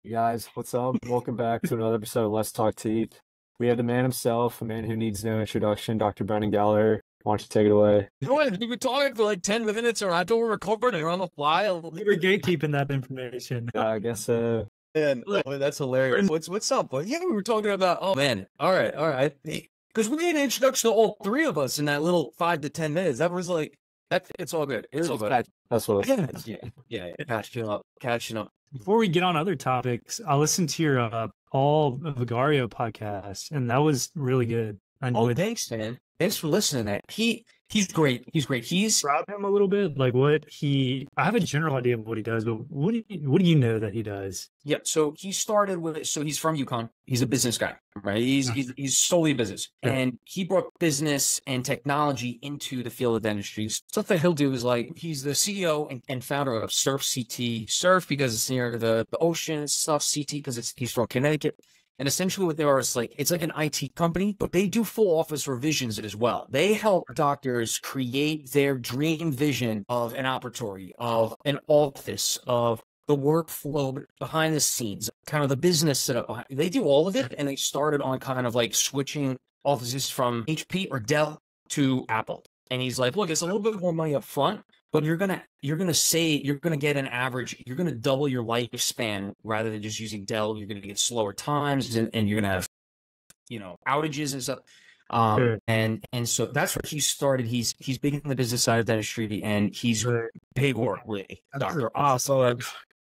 You guys, what's up? Welcome back to another episode of Let's Talk Teeth. We have the man himself, a man who needs no introduction, Dr. Brendan Gallagher. Why don't you take it away? You know what? We've been talking for like 10 minutes or until we're recording and we're on the fly. We were gatekeeping that information. I guess so. Man, that's hilarious. What's up? Well, yeah, we were talking about, oh man. All right. Because we made an introduction to all three of us in that little 5 to 10 minutes. That was like, it's all good. It's all good. That's what it is. Yeah. Catching up. Before we get on other topics, I listened to your all Vigario podcast, and that was really good. Thanks, man. Thanks for listening to that. He's great. He's describe him a little bit, like I have a general idea of what he does, but what do you know that he does? Yeah, so he started with so he's from UConn. He's a business guy, right? He's solely business. Sure. And he brought business and technology into the field of dentistry. Stuff that he'll do is like he's the CEO and founder of Surf CT. Surf because it's near the ocean and stuff, CT because he's from Connecticut. And essentially what they are is like, it's like an IT company, but they do full office revisions as well. They help doctors create their dream vision of an operatory, of an office, of the workflow behind the scenes, kind of the business setup. They do all of it. And they started on kind of like switching offices from HP or Dell to Apple. And he's like, look, it's a little bit more money up front, but you're gonna get an average. You're gonna double your lifespan rather than just using Dell. You're gonna get slower times, and you're gonna have, outages and stuff. Sure. And so that's where he started. He's big in the business side of dentistry, and he's big work really. Doctor, awesome,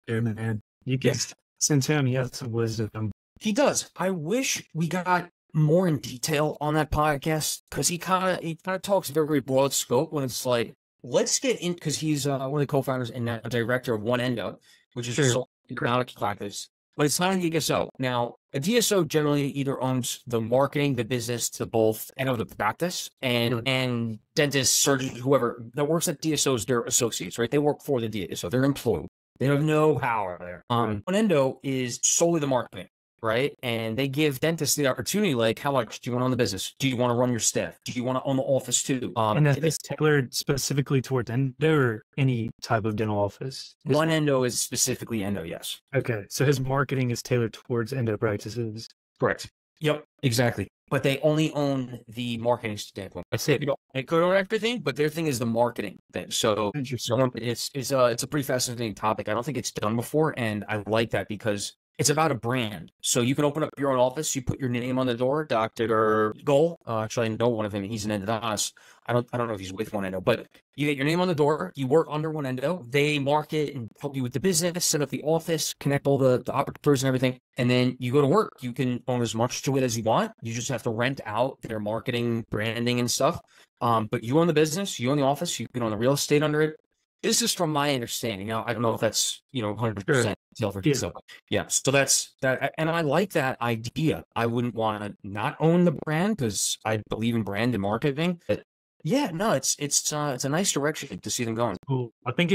man. You can send him. He has some wisdom. He does. I wish we got more in detail on that podcast because he kind of talks very broad scope when it's like, let's get in, because he's one of the co-founders and a director of ENDO, which is a economic practice, but it's not a DSO. Now, a DSO generally either owns the marketing, the business to both end of the practice, and dentists, surgeons, whoever that works at DSOs, they're associates, right? They work for the DSO, they're employed. They have no power there. ENDO is solely the marketing. Right. And they give dentists the opportunity, like, how much do you want on the business? Do you want to run your staff? Do you want to own the office too? And it's tailored specifically towards endo or any type of dental office? One endo is specifically endo, yes. Okay. So his marketing is tailored towards endo practices. Correct. Yep, exactly. But they only own the marketing standpoint. That's it. They could own everything, but their thing is the marketing thing. So it's a pretty fascinating topic. I don't think it's done before. And I like that because it's about a brand. So you can open up your own office. You put your name on the door, Dr. Goal. Actually, I know one of them. He's an endodontist. I don't know if he's with one endo, but you get your name on the door. You work under one endo. They market and help you with the business, set up the office, connect all the operators and everything. And then you go to work. You can own as much to it as you want. You just have to rent out their marketing, branding and stuff. But you own the business. You own the office. You can own the real estate under it. This is from my understanding. Now, I don't know if that's, 100% for detail. Yeah. So that's that. And I like that idea. I wouldn't want to not own the brand because I believe in brand and marketing. But yeah, no, it's a nice direction to see them going. Cool. I think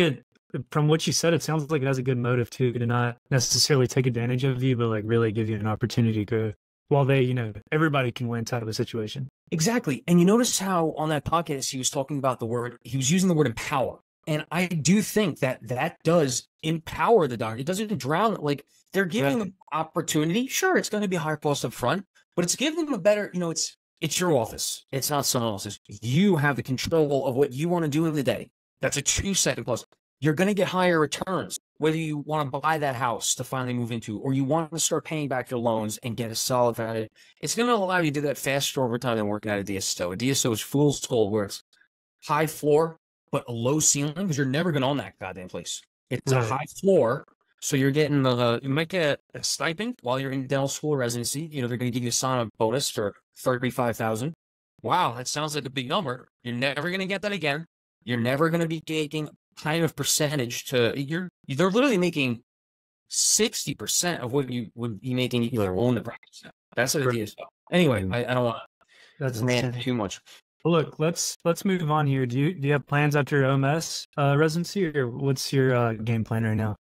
from what you said, it sounds like it has a good motive too, to not necessarily take advantage of you, but like really give you an opportunity to grow while they, everybody can win type of a situation. Exactly. And you notice how on that podcast, he was talking about he was using the word empower. And I do think that does empower the doctor. It doesn't drown. Like, they're giving them opportunity. Sure, it's going to be a higher cost up front, but it's giving them a better, it's your office. It's not someone else's. You have the control of what you want to do in the day. That's a 2-second plus. You're going to get higher returns, whether you want to buy that house to finally move into, or you want to start paying back your loans and get a solid value. It's going to allow you to do that faster over time than working at a DSO. A DSO is fool's gold, where it's high floor, but a low ceiling, because you're never going to own that goddamn place. It's a high floor, so you're getting you might get a stipend while you're in dental school residency. They're going to give you a sign-up bonus for $35,000. Wow, that sounds like a big number. You're never going to get that again. You're never going to be taking kind of percentage they're literally making 60% of what you would be making if you own the practice. That's what it is. Anyway, I don't want to too much. Well, look, let's move on here. Do you have plans after OMFS residency, or what's your game plan right now?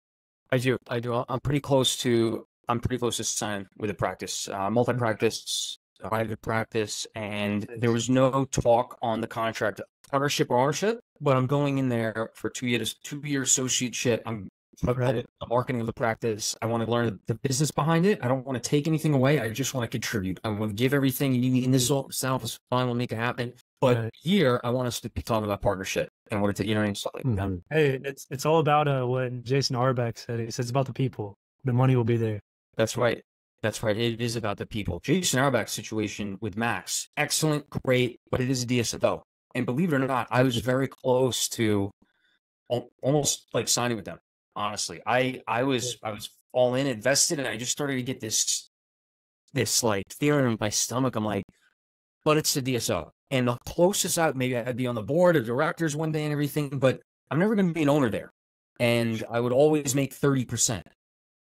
I do. I'm pretty close to signing with a practice, multi-practice, private practice, and there was no talk on the contract partnership or ownership, but I'm going in there for 2 years associateship. I'm the marketing of the practice. I want to learn the business behind it. I don't want to take anything away. I just want to contribute. I want to give everything you need. And this is all sound is fine. We'll make it happen. But here, I want us to be talking about partnership and what it, you know what I mean? Like, hey, it's all about what Jason Auerbach said. He says it's about the people. The money will be there. That's right. That's right. It is about the people. Jason Auerbach's situation with Max, excellent, great, but it is a DSO. And believe it or not, I was very close to almost like signing with them. Honestly, I was all in, invested, and I just started to get this like fear in my stomach. I'm like, but it's the DSO, and the closest maybe I'd be on the board of directors one day and everything, but I'm never going to be an owner there, and I would always make 30%.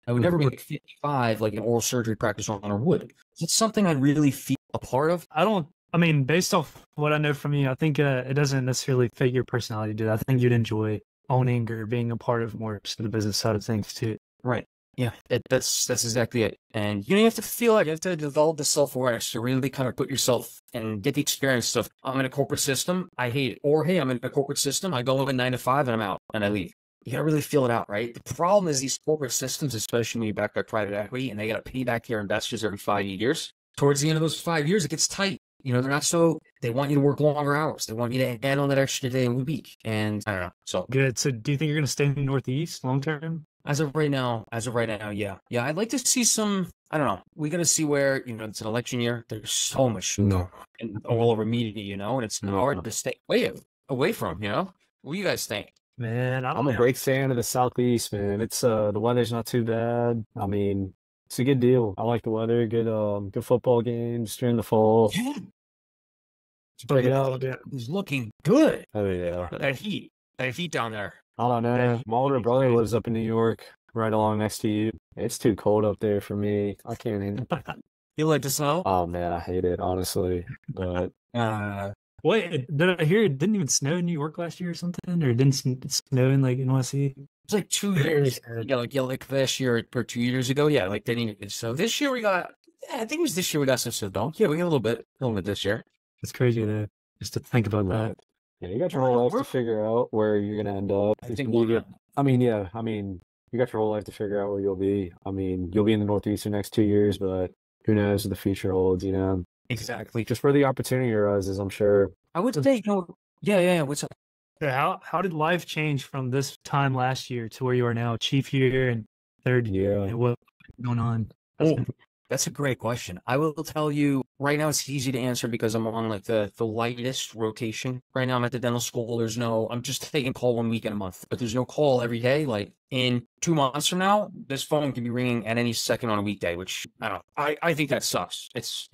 I would never make 55 like an oral surgery practice owner would. It's something I really feel a part of. I mean, based off what I know from you, I think it doesn't necessarily fit your personality, dude. I think you'd enjoy owning or being a part of more of the business side of things too. Right. Yeah. That's exactly it. And you have to feel like you have to develop the self-awareness to really kind of put yourself and get the experience of, I'm in a corporate system, I hate it. Or, hey, I'm in a corporate system, I go in 9 to 5 and I'm out and I leave. You gotta really feel it out, right? The problem is these corporate systems, especially when you back by private equity and they gotta pay back their investors every 5 years. Towards the end of those 5 years, it gets tight. They're not they want you to work longer hours. They want you to add on that extra day a week. And I don't know. So good. So do you think you're going to stay in the Northeast long term? As of right now, yeah. Yeah, I'd like to see some, I don't know. We got to see where, it's an election year. There's so much all over media, and it's hard to stay away from, What do you guys think? Man, I'm a big fan of the Southeast, man. It's the weather's not too bad. I mean, it's a good deal. I like the weather. Good football games during the fall. Yeah. It's looking good. Oh yeah. That heat down there. I don't know. My older brother lives up in New York, right along next to you. It's too cold up there for me. I can't even. You like the snow? Oh man, I hate it, honestly. But wait, did I hear it didn't even snow in New York last year or something? Or it didn't snow in like NYC? It's like 2 years. Like last year or 2 years ago. Yeah, like didn't even. So this year we got. I think it was this year we got some snow. Yeah, we got a little bit this year. It's crazy just to think about that. Yeah, you got your whole life to figure out where you're gonna end up. You got your whole life to figure out where you'll be. I mean, you'll be in the Northeast the next 2 years, but who knows what the future holds, Exactly. Just where the opportunity arises, I'm sure. I would say, yeah. What's up? How did life change from this time last year to where you are now, chief year and third year? What's going on? That's a great question. I will tell you right now, it's easy to answer because I'm on like the lightest rotation. Right now I'm at the dental school. I'm just taking call 1 week in a month, but there's no call every day. Like in 2 months from now, this phone can be ringing at any second on a weekday, which I don't know. I think that sucks. It's,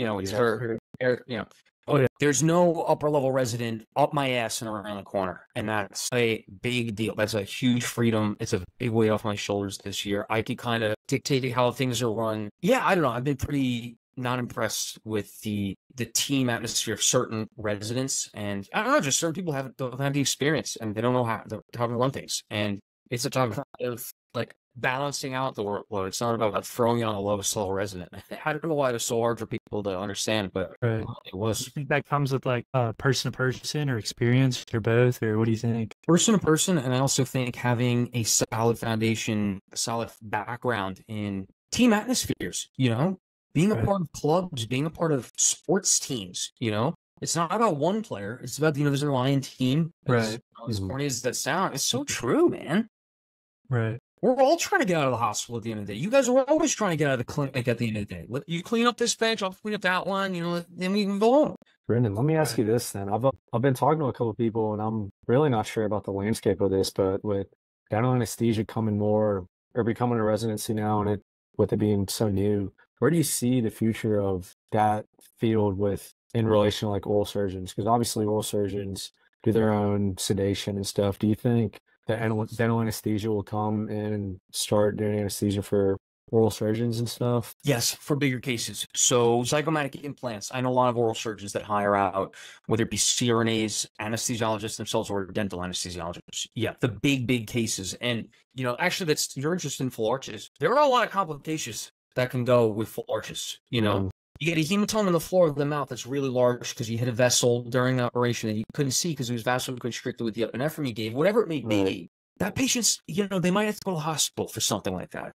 there's no upper level resident up my ass and around the corner. And that's a big deal. That's a huge freedom. It's a big weight off my shoulders this year. I can kind of dictate how things are run. Yeah, I don't know. I've been pretty not impressed with the team atmosphere of certain residents. And I don't know, just certain people don't have the experience and they don't know how to run things. And it's a tough of like balancing out the workload. It's not about throwing on the lowest level resident. I don't know why it was so hard for people to understand, but it was. You think that comes with like person to person or experience or both, or what do you think? Person to person, and I also think having a solid foundation, a solid background in team atmospheres, being a part of clubs, being a part of sports teams, It's not about one player. It's about, there's an aligned team. Right. As corny as that sound, it's so true, man. Right. We're all trying to get out of the hospital at the end of the day. You guys are always trying to get out of the clinic at the end of the day. You clean up this bench, I'll clean up that one, then we can go home. Brendan, let me ask you this then. I've been talking to a couple of people, and I'm really not sure about the landscape of this, but with dental anesthesia coming more or becoming a residency now, and with it being so new, where do you see the future of that field in relation to like oral surgeons? Because obviously oral surgeons do their own sedation and stuff. Do you think that dental anesthesia will come in and start doing anesthesia for oral surgeons and stuff? Yes, for bigger cases. So zygomatic implants. I know a lot of oral surgeons that hire out, whether it be CRNAs, anesthesiologists themselves, or dental anesthesiologists. Yeah, the big cases. And, actually, you're interested in full arches. There are a lot of complications that can go with full arches, You get a hematoma in the floor of the mouth that's really large because you hit a vessel during the operation that you couldn't see because it was vascular constricted with the epinephrine you gave, whatever it may be. that patient's, they might have to go to the hospital for something like that,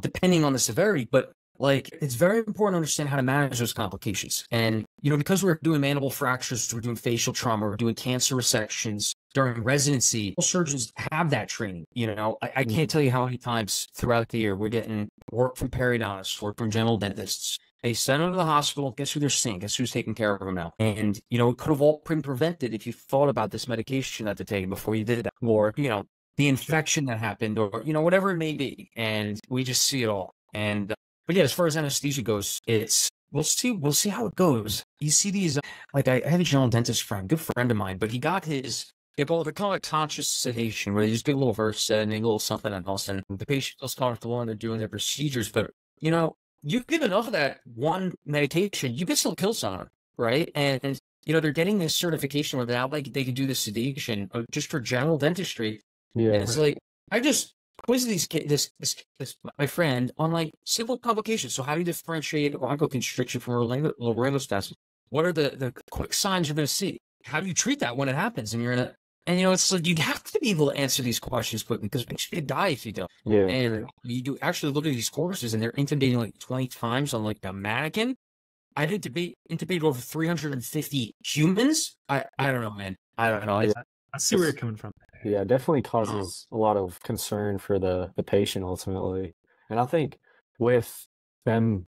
depending on the severity. But like, it's very important to understand how to manage those complications. And, because we're doing mandible fractures, we're doing facial trauma, we're doing cancer resections during residency, all surgeons have that training. I can't tell you how many times throughout the year we're getting work from periodontists, work from general dentists. They send them to the hospital. Guess who they're seeing? Guess who's taking care of them now? And, it could have all been prevented if you thought about this medication that they're taking before you did that. Or, the infection that happened, or, whatever it may be. And we just see it all. And, but yeah, as far as anesthesia goes, we'll see how it goes. You see these, like I have a general dentist friend, good friend of mine, but they call it conscious sedation, where they just get a little Versed and a little something else, and the patient feels comfortable and they're doing their procedures. But, you give enough of that one medication, you can still kill someone, right? And they're getting this certification where now they can do the sedation just for general dentistry. Yeah, and it's like, I just quiz this my friend on like simple complications. So how do you differentiate bronchoconstriction from laryngospasm? What are the quick signs you're going to see? How do you treat that when it happens? And it's like, you have to be able to answer these questions quickly, because it makes you die if you don't. yeah. And you do actually look at these courses, and they're intubating like 20 times on like the mannequin. I did intubate over 350 humans. I don't know, man. I don't know. I see where you're coming from. Yeah, it definitely causes a lot of concern for the patient ultimately. And I think with them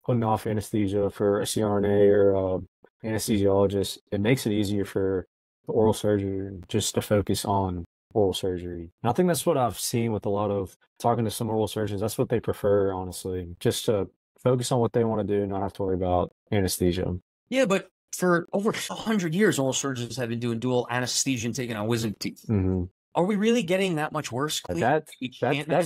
putting off anesthesia for a CRNA or anesthesiologist, it makes it easier for the oral surgeon just to focus on oral surgery. And I think that's what I've seen with a lot of talking to some oral surgeons. That's what they prefer, honestly, just to focus on what they want to do, not have to worry about anesthesia. Yeah, but for over 100 years, oral surgeons have been doing dual anesthesia and taking out wisdom teeth. Mm-hmm. Are we really getting that much worse? That's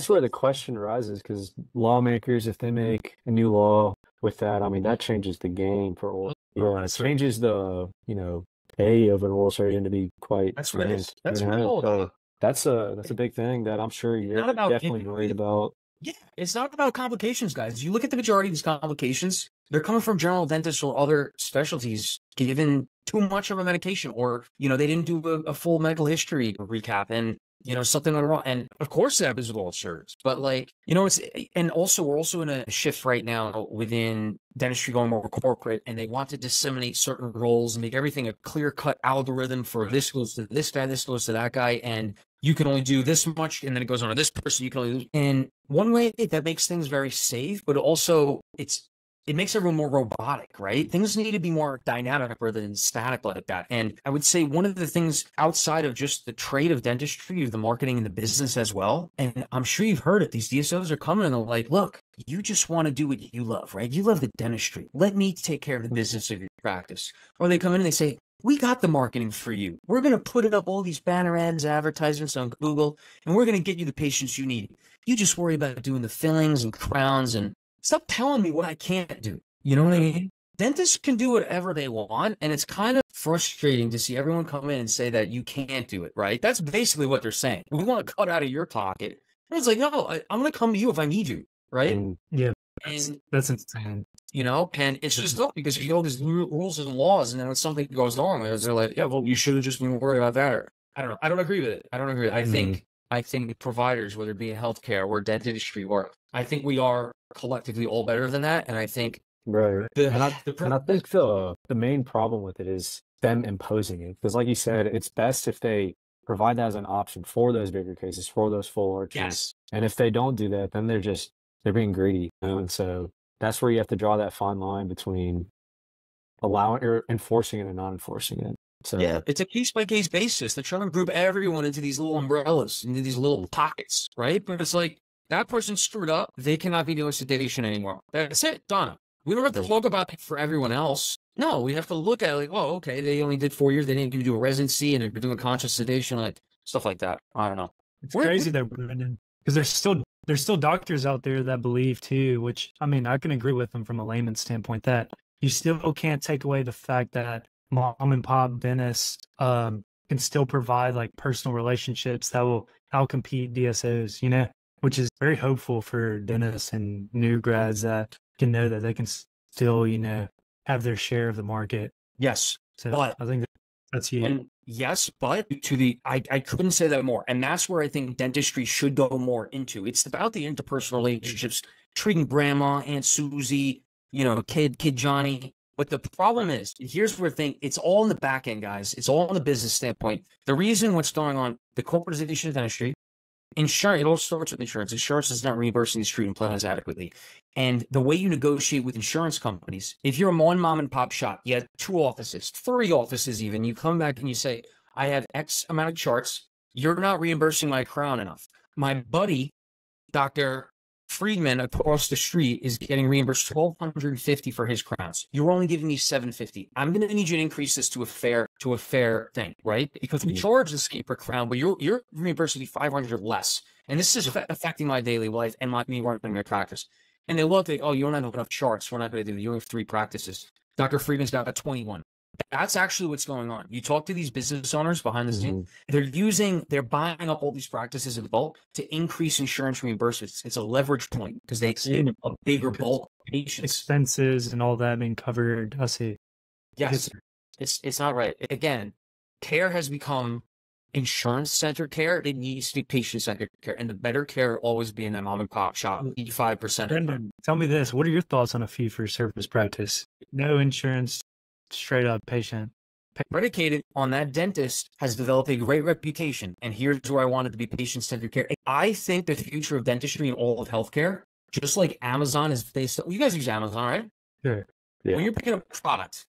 where the question arises, because lawmakers, if they make a new law with that, I mean, that changes the game for oral. Yeah, it changes the, pay of an oral surgeon to be quite. That's what it is. That's what it's all about. That's a big thing that I'm sure you're definitely worried about. Yeah, it's not about complications, guys. You look at the majority of these complications, they're coming from general dentists or other specialties given too much of a medication, or, they didn't do a full medical history recap, and, something went wrong. And of course that happens with all surgeons, but like, and also we're also in a shift right now within dentistry going more corporate, and they want to disseminate certain roles and make everything a clear-cut algorithm for this goes to this guy, this goes to that guy, and you can only do this much, and then it goes on to this person. You can only do, and one way that makes things very safe, but also it makes everyone more robotic, right? Things need to be more dynamic rather than static like that. And I would say one of the things outside of just the trade of dentistry, the marketing and the business as well, and I'm sure you've heard it, these DSOs are coming and they're like, look, you just want to do what you love, right? You love the dentistry. Let me take care of the business of your practice. Or they come in and they say, we got the marketing for you. We're going to put it up all these banner ads, advertisements on Google, and we're going to get you the patients you need. You just worry about doing the fillings and crowns, and stop telling me what I can't do. You know what I mean? Dentists can do whatever they want, and it's kind of frustrating to see everyone come in and say that you can't do it, right? That's basically what they're saying. We want to cut out of your pocket. And it's like, no, I'm going to come to you if I need you, right? Yeah, that's insane. And it's just not because you know these rules and laws, and then when something goes wrong, they're like, yeah, well, you should have just been worried about that. Or, I don't know. I don't agree with it. I think providers, whether it be in healthcare or dentistry, or I think we are collectively all better than that. And I think and I think the main problem with it is them imposing it, because like you said, it's best if they provide that as an option for those bigger cases, for those full arches. Yes. And if they don't do that, then they're being greedy, and so that's where you have to draw that fine line between allowing or enforcing it and not enforcing it. So yeah, it's a case by case basis. They're trying to group everyone into these little umbrellas, into these little pockets, right? But it's like, that person screwed up, they cannot be doing sedation anymore. That's it, done. We don't have to talk about it for everyone else. No, we have to look at it like, oh, okay, they only did 4 years, they didn't do a residency, and they're doing conscious sedation, like stuff like that. I don't know. It's crazy though, Brendan, because there's still doctors out there that believe too, which, I mean, I can agree with them from a layman's standpoint, that you still can't take away the fact that mom and pop dentists can still provide like personal relationships that will outcompete DSOs, which is very hopeful for dentists and new grads that can know that they can still, have their share of the market. Yes. So I think that's huge. Yes, but I couldn't say that more. And that's where I think dentistry should go more into. It's about the interpersonal relationships, treating grandma, Aunt Susie, kid Johnny. But the problem is, here's where it's all in the back end, guys. It's all in the business standpoint. The reason what's going on, the corporatization of dentistry, insurance, it all starts with insurance. Insurance is not reimbursing these treatment plans adequately. And the way you negotiate with insurance companies, if you're a one mom and pop shop, you have 2 offices, 3 offices even, you come back and you say, I have X amount of charts. You're not reimbursing my crown enough. My buddy, Dr. Friedman across the street is getting reimbursed $1,250 for his crowns. You're only giving me $750. I'm going to need you to increase this to a fair thing, right? Because we charge the scape per crown, but you're reimbursing me $500 less, and this is affecting my daily life and me running my practice. And they look like, oh, you don't have enough charts. We're not going to do it. You have 3 practices. Dr. Friedman's got 21. That's actually what's going on. You talk to these business owners behind the scenes, they're buying up all these practices in bulk to increase insurance reimbursements. It's a leverage point because they see a bigger bulk of patients. Expenses and all that being covered. I see. Yes. It's not right. Again, care has become insurance-centered care. It needs to be patient-centered care. And the better care will always be in that mom and pop shop, 85%. Brendan, tell me this. What are your thoughts on a fee-for-service practice? No insurance, straight up patient. Predicated on that dentist has developed a great reputation. And here's where I wanted to be patient-centered care. I think the future of dentistry and all of healthcare, just like Amazon is based on, you guys use Amazon, right? Sure. Yeah. When you're picking up a product,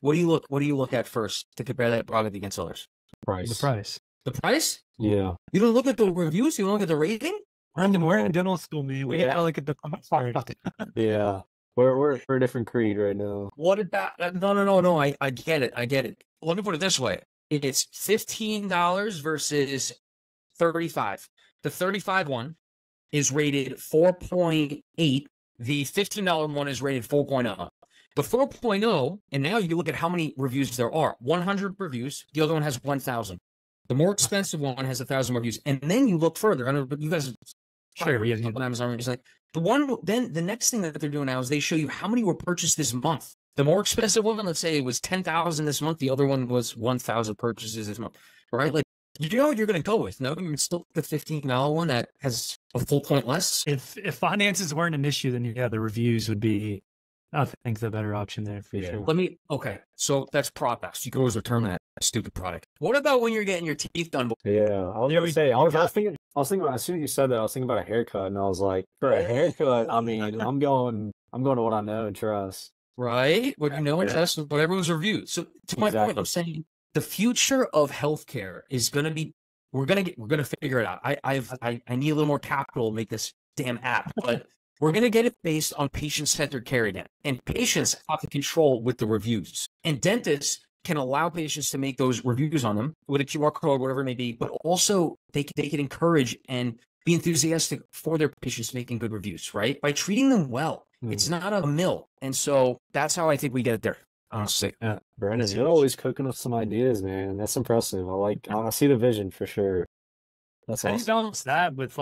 what do you look at first to compare that product against others? Price. The price. The price? Yeah. You don't look at the reviews, you don't look at the rating? Brendan, we're in dental school, man. We gotta look at the Yeah. We're a different creed right now. What about no, I get it. Let me put it this way. It's $15 versus $35. The $35 one is rated 4.8. The $15 one is rated 4.0. The 4.0, and now you look at how many reviews there are. 100 reviews. The other one has 1,000. The more expensive one has 1,000 reviews. And then you look further. I don't know, but you guys Sure, yeah. on Amazon. It's like the next thing that they're doing now is they show you how many were purchased this month. The more expensive one, let's say it was 10,000 this month. The other one was 1,000 purchases this month, right? Like, you know what you're going to go with. No, you're still the $15 one that has a full point less. If finances weren't an issue, then yeah, the reviews would be, I think, the better option there for sure. Okay, so that's products. You can always return that stupid product. What about when you're getting your teeth done? Yeah, I was gonna say, I was thinking about, as soon as you said that, I was thinking about a haircut, and I was like, for a haircut, I mean, I'm going to what I know and trust. Right? What you know and trust, what everyone's reviewed. So to my point, I'm saying the future of healthcare is going to be, we're going to figure it out. I need a little more capital to make this damn app, but we're going to get it based on patient-centered care again. And patients have to control with the reviews. And dentists can allow patients to make those reviews on them with a QR code, whatever it may be, but also they can encourage and be enthusiastic for their patients making good reviews, right? By treating them well. It's not a mill. And so that's how I think we get it there, honestly. Yeah, Brandon, you're always cooking up some ideas, man. That's impressive. I see the vision for sure. That's awesome. I balance that with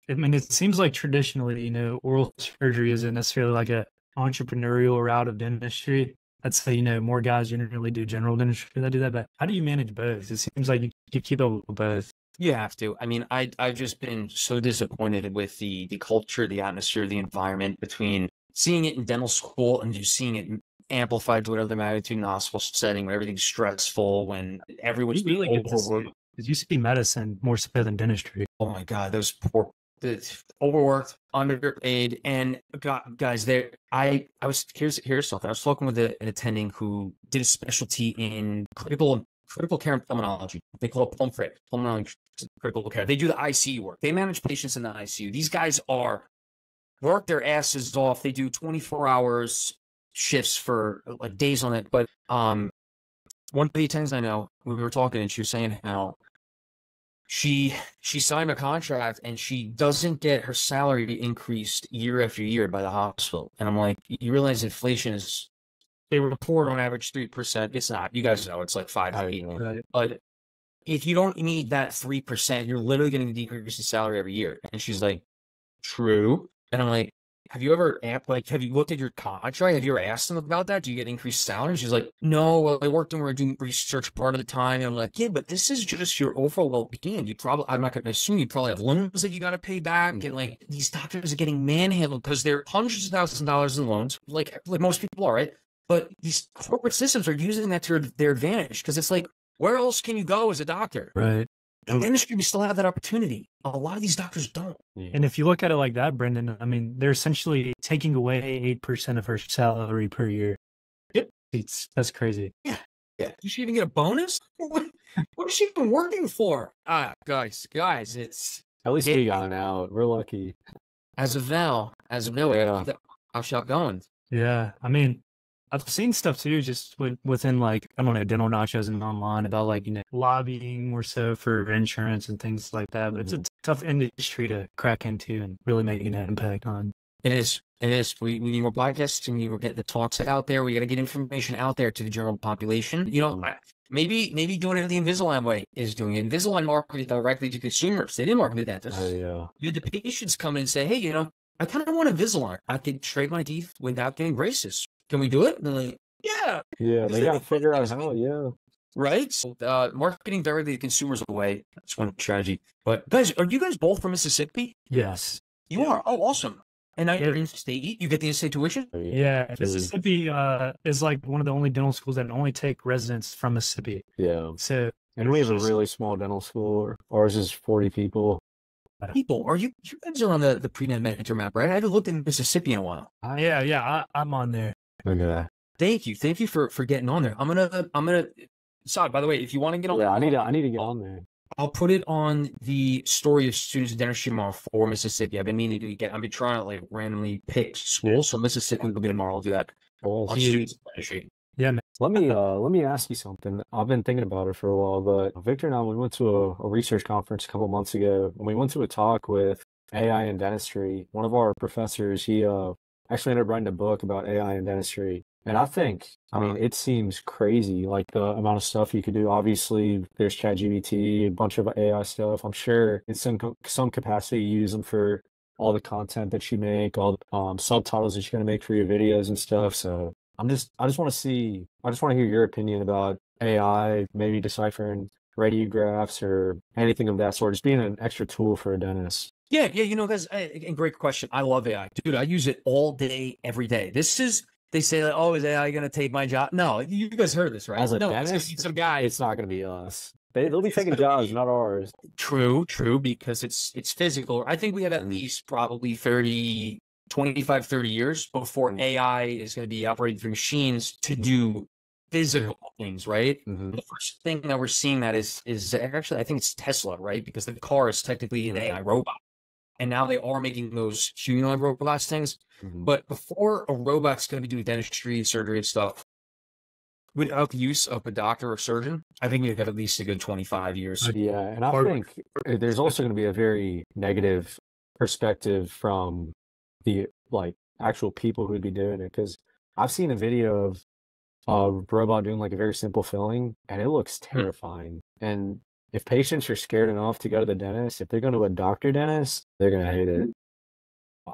it seems like traditionally, oral surgery isn't necessarily like a entrepreneurial route of dentistry. Let's say, more guys generally do general dentistry that do that, but how do you manage both? It seems like you keep up with both. You have to. I mean, I've just been so disappointed with the culture, the atmosphere, the environment between seeing it in dental school and just seeing it amplified to whatever magnitude in the hospital setting when everything's stressful, when everyone's really overworked. Because you see medicine more so than dentistry. Oh my God, those poor, overworked, underpaid, and guys, here's something. I was talking with an attending who did a specialty in critical care and pulmonology. They call it pulmonology critical care. They do the ICU work. They manage patients in the ICU. These guys work their asses off. They do 24 hours shifts for like days on it. But one of the attendants I know, we were talking and she was saying how she signed a contract and she doesn't get her salary increased year after year by the hospital. And I'm like, you realize inflation is, they report on average 3%. It's not. You guys know it's like 5 to 8. Right. But if you don't need that 3%, you're literally getting a decrease in salary every year. And she's like, true. And I'm like, have you ever have you looked at your contract? Have you ever asked them about that? Do you get increased salary? She's like, no, well, I worked and we're doing research part of the time. And I'm like, yeah, but this is just your overall well-being. I'm not going to assume you probably have loans that you got to pay back. And like, these doctors are getting manhandled because they're hundreds of thousands of dollars in loans, like most people are, right? But these corporate systems are using that to their advantage because it's like, where else can you go as a doctor? Right. In the industry, we still have that opportunity. A lot of these doctors don't. And if you look at it like that, Brendan, I mean, they're essentially taking away 8% of her salary per year. Yep. That's crazy. Yeah. Does she even get a bonus? What has she been working for? Guys, it's... At least we got out. We're lucky. As of now, Yeah. how's shop going? Yeah. I mean, I've seen stuff too, just within like, I don't know, dental nachos and online about like, lobbying more so for insurance and things like that. But it's a tough industry to crack into and really making an impact on. It is. We need more podcasts and we get the talks out there. We got to get information out there to the general population. Maybe doing it the Invisalign way is doing it. Invisalign marketed directly to consumers. They didn't market to dentists. Yeah. You had the patients come in and say, hey, I kind of want Invisalign. I could trade my teeth without getting braces. Can we do it? And they're like, yeah. Yeah, they got to figure out how, yeah. Right? So, marketing directly to consumers away. That's one strategy. But guys, are you guys both from Mississippi? Yes. You are? Oh, awesome. And now you're in state. You get the in-state tuition? Yeah. Mississippi is like one of the only dental schools that only take residents from Mississippi. Yeah. So, and we have a really small dental school. Ours is 40 people. People, are you guys are on the pre-med mentor map, right? I haven't looked in Mississippi in a while. I'm on there. Okay. Thank you for getting on there. I'm gonna Saad, by the way, if you want to get on, Yeah, I need to get on there. I'll put it on the story of students in dentistry tomorrow for Mississippi. I've been meaning to I've been trying to like randomly pick schools, so Mississippi will be tomorrow. I'll do that. Well, On students in dentistry. Yeah, man. let me ask you something. I've been thinking about it for a while, but Victor and I, we went to a research conference a couple months ago, and we went to a talk with AI in dentistry. One of our professors, he actually ended up writing a book about AI in dentistry. And I mean, it seems crazy, like the amount of stuff you could do. Obviously, there's ChatGPT, a bunch of AI stuff. I'm sure in some capacity you use them for all the content that you make, all the subtitles that you're going to make for your videos and stuff. So I just want to hear your opinion about AI, maybe deciphering radiographs or anything of that sort, just being an extra tool for a dentist. Yeah, that's a great question. I love AI. Dude, I use it all day, every day. They say, like, oh, is AI going to take my job? No, you guys heard this, right? As a no, dentist, some guy. It's not going to be us. They'll be taking jobs, not ours. True, because it's physical. I think we have at least probably 25, 30 years before AI is going to be operating through machines to do physical things, right? Mm-hmm. The first thing that we're seeing that is actually, I think it's Tesla, right? Because the car is technically an AI robot. And now they are making those humanoid robots things. Mm-hmm. But before a robot's going to be doing dentistry, surgery, and stuff, without the use of a doctor or surgeon, I think we've got at least a good 25 years. Yeah, and I think there's also going to be a very negative perspective from the actual people who'd be doing it, because I've seen a video of a robot doing like a very simple filling, and it looks terrifying. And if patients are scared enough to go to the dentist, if they're going to a doctor dentist, they're going to hate it.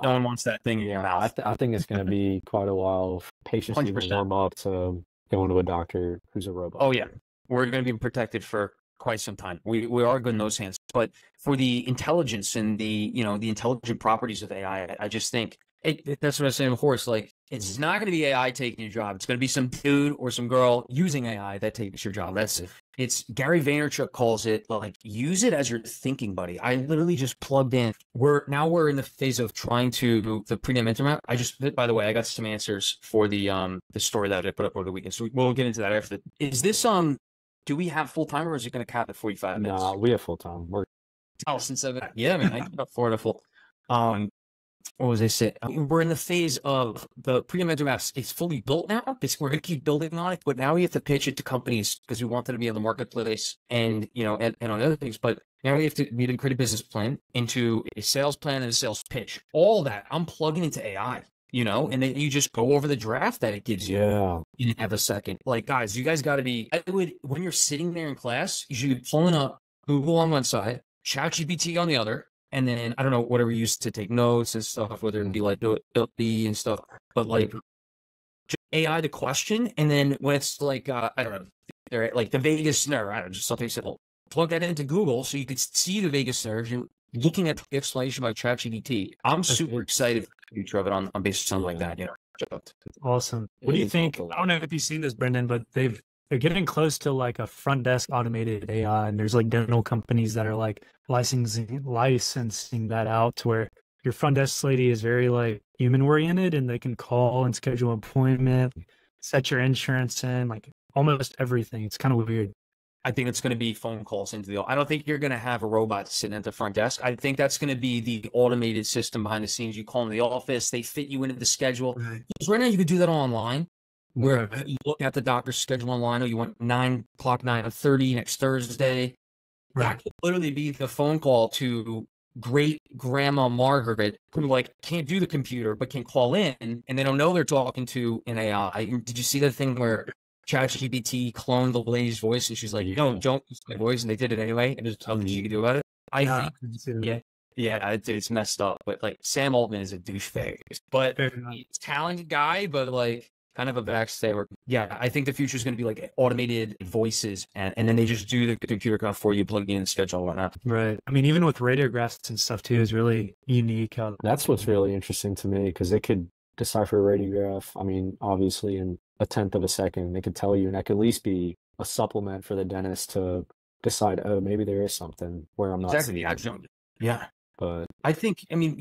No one wants that thing in your mouth. I think it's going to be quite a while if patients even 100%. warm up to going to a doctor who's a robot. Oh, yeah. We're going to be protected for quite some time. We are good in those hands. But for the intelligence and the intelligent properties of AI, I just think that's what I was saying before. It's like, it's not going to be AI taking your job. It's going to be some dude or some girl using AI that takes your job. It's Gary Vaynerchuk calls it like, use it as your thinking buddy. I literally just plugged in. We're in the phase of trying to do the pre-med mentor map. By the way, I got some answers for the story that I put up over the weekend. So we'll get into that after. Is this do we have full time or is it going to cap at 45 minutes? No, we have full time. Since I can afford a full. What was I saying? We're in the phase of the pre-med maps. It's fully built now. We're going to keep building on it, but now we have to pitch it to companies because we want them to be in the marketplace and on other things. But now we have to create a business plan into a sales plan and a sales pitch. All that I'm plugging into AI, and then you just go over the draft that it gives you. Yeah. You have a second. Like, guys, you guys got to be. When you're sitting there in class, you should be pulling up Google on one side, ChatGPT on the other. And then I don't know, whatever you used to take notes and stuff, whether it be like the and stuff, but like AI the question, and then when it's like I don't know, they're like the vagus nerve, I don't know, just something simple. Plug that into Google so you could see the vagus nerve. You're looking at the explanation by ChatGPT. I'm super excited for the future of it on based on something like that. You know, awesome. What do you think? I don't know if you've seen this, Brendan, but they're getting close to like a front desk automated AI, and there's like dental companies that are like licensing that out to where your front desk lady is very like human oriented, and they can call and schedule an appointment, set your insurance in, like almost everything. It's kind of weird. I think it's going to be phone calls into the. I don't think you're going to have a robot sitting at the front desk. I think that's going to be the automated system behind the scenes. You call in the office, they fit you into the schedule. Right now, you could do that online, where you look at the doctor's schedule online. Oh, you want 9 o'clock, 9:30 next Thursday. That could literally be the phone call to great grandma Margaret, who like can't do the computer but can call in, and they don't know they're talking to an AI. Did you see the thing where ChatGPT cloned the lady's voice, and she's like, don't use my voice, and they did it anyway, and there's nothing you can do about it. I think, it's messed up, but like Sam Altman is a douchebag, but he's a talented guy, but like kind of a backstabber. Yeah, I think the future is going to be like automated voices, and then they just do the computer call for you, plug in the schedule and whatnot. Right. I mean, even with radiographs and stuff too is really unique. That's what's really interesting to me, because it could decipher a radiograph. I mean, obviously in a tenth of a second, they could tell you, and that could at least be a supplement for the dentist to decide, oh, maybe there is something where I'm not. Exactly. Yeah. But I think, I mean,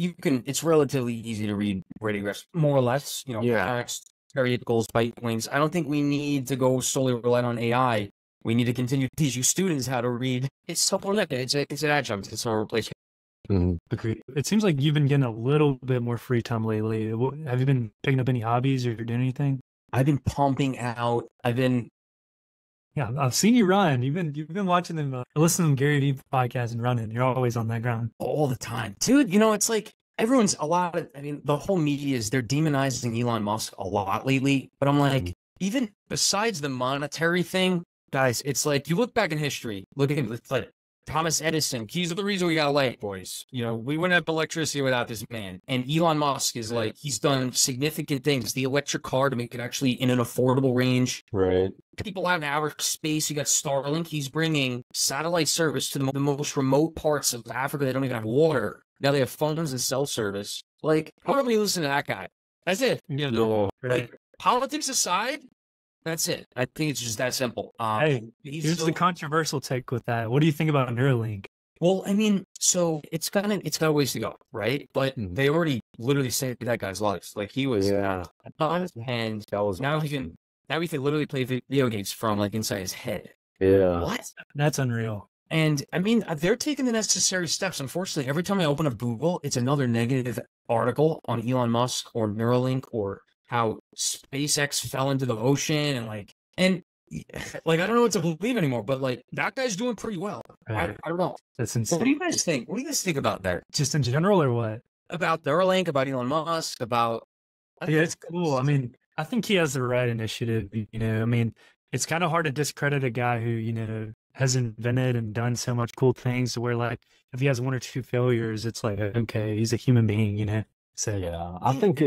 it's relatively easy to read radiographs, more or less, you know, text, variables, bite wings. I don't think we need to go solely rely on AI. We need to continue to teach you students how to read. It's supplemental. It's an adjunct. It's not a replacement. Agreed. It seems like you've been getting a little bit more free time lately. Have you been picking up any hobbies or doing anything? I've been pumping out. Yeah, I've seen you run. You've been watching them, listening to Gary Vee podcast and running. You're always on that ground all the time, dude. You know, it's like everyone's the whole media they're demonizing Elon Musk a lot lately. But I'm like, even besides the monetary thing, guys, it's like you look back in history. Look at him. It's like Thomas Edison. He's the reason we got light, boys. You know, we wouldn't have electricity without this man. And Elon Musk is like, he's done significant things. The electric car to make it actually in an affordable range. Right. People out in outer space. You got Starlink. He's bringing satellite service to the most remote parts of Africa. They don't even have water. Now they have phones and cell service. Like, how do we listen to that guy? That's it. You know, like, politics aside, that's it. I think it's just that simple. Hey, here's the controversial take with that. What do you think about Neuralink? Well, I mean, so it's got a ways to go, right? But they already literally saved that guy's life. Like he was on his hands. Now he can literally play video games from like inside his head. Yeah. What? That's unreal. And I mean, they're taking the necessary steps. Unfortunately, every time I open up Google, it's another negative article on Elon Musk or Neuralink or how SpaceX fell into the ocean and I don't know what to believe anymore, but like that guy's doing pretty well. I don't know. That's insane. What do you guys think? What do you guys think about that? Just in general or what? About Neuralink, about Elon Musk, about... Yeah, it's cool. I mean, I think he has the right initiative, you know. I mean, it's kind of hard to discredit a guy who, you know, has invented and done so much cool things to where like if he has 1 or 2 failures, it's like, okay, he's a human being, you know. So yeah, I think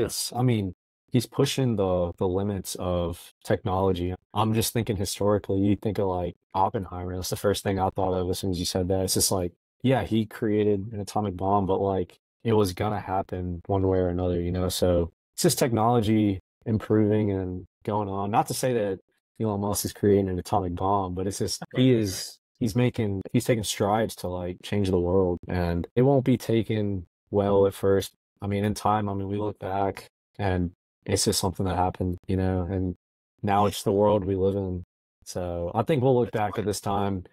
he's pushing the limits of technology. I'm just thinking historically, you think of like Oppenheimer. That's the first thing I thought of as soon as you said that. It's just like, yeah, he created an atomic bomb, but like it was gonna happen one way or another, you know? So it's just technology improving and going on. Not to say that Elon Musk is creating an atomic bomb, but it's just, he's taking strides to like change the world, and it won't be taken well at first. I mean, in time, we look back and it's just something that happened, you know, and now it's the world we live in. So I think we'll look back at this time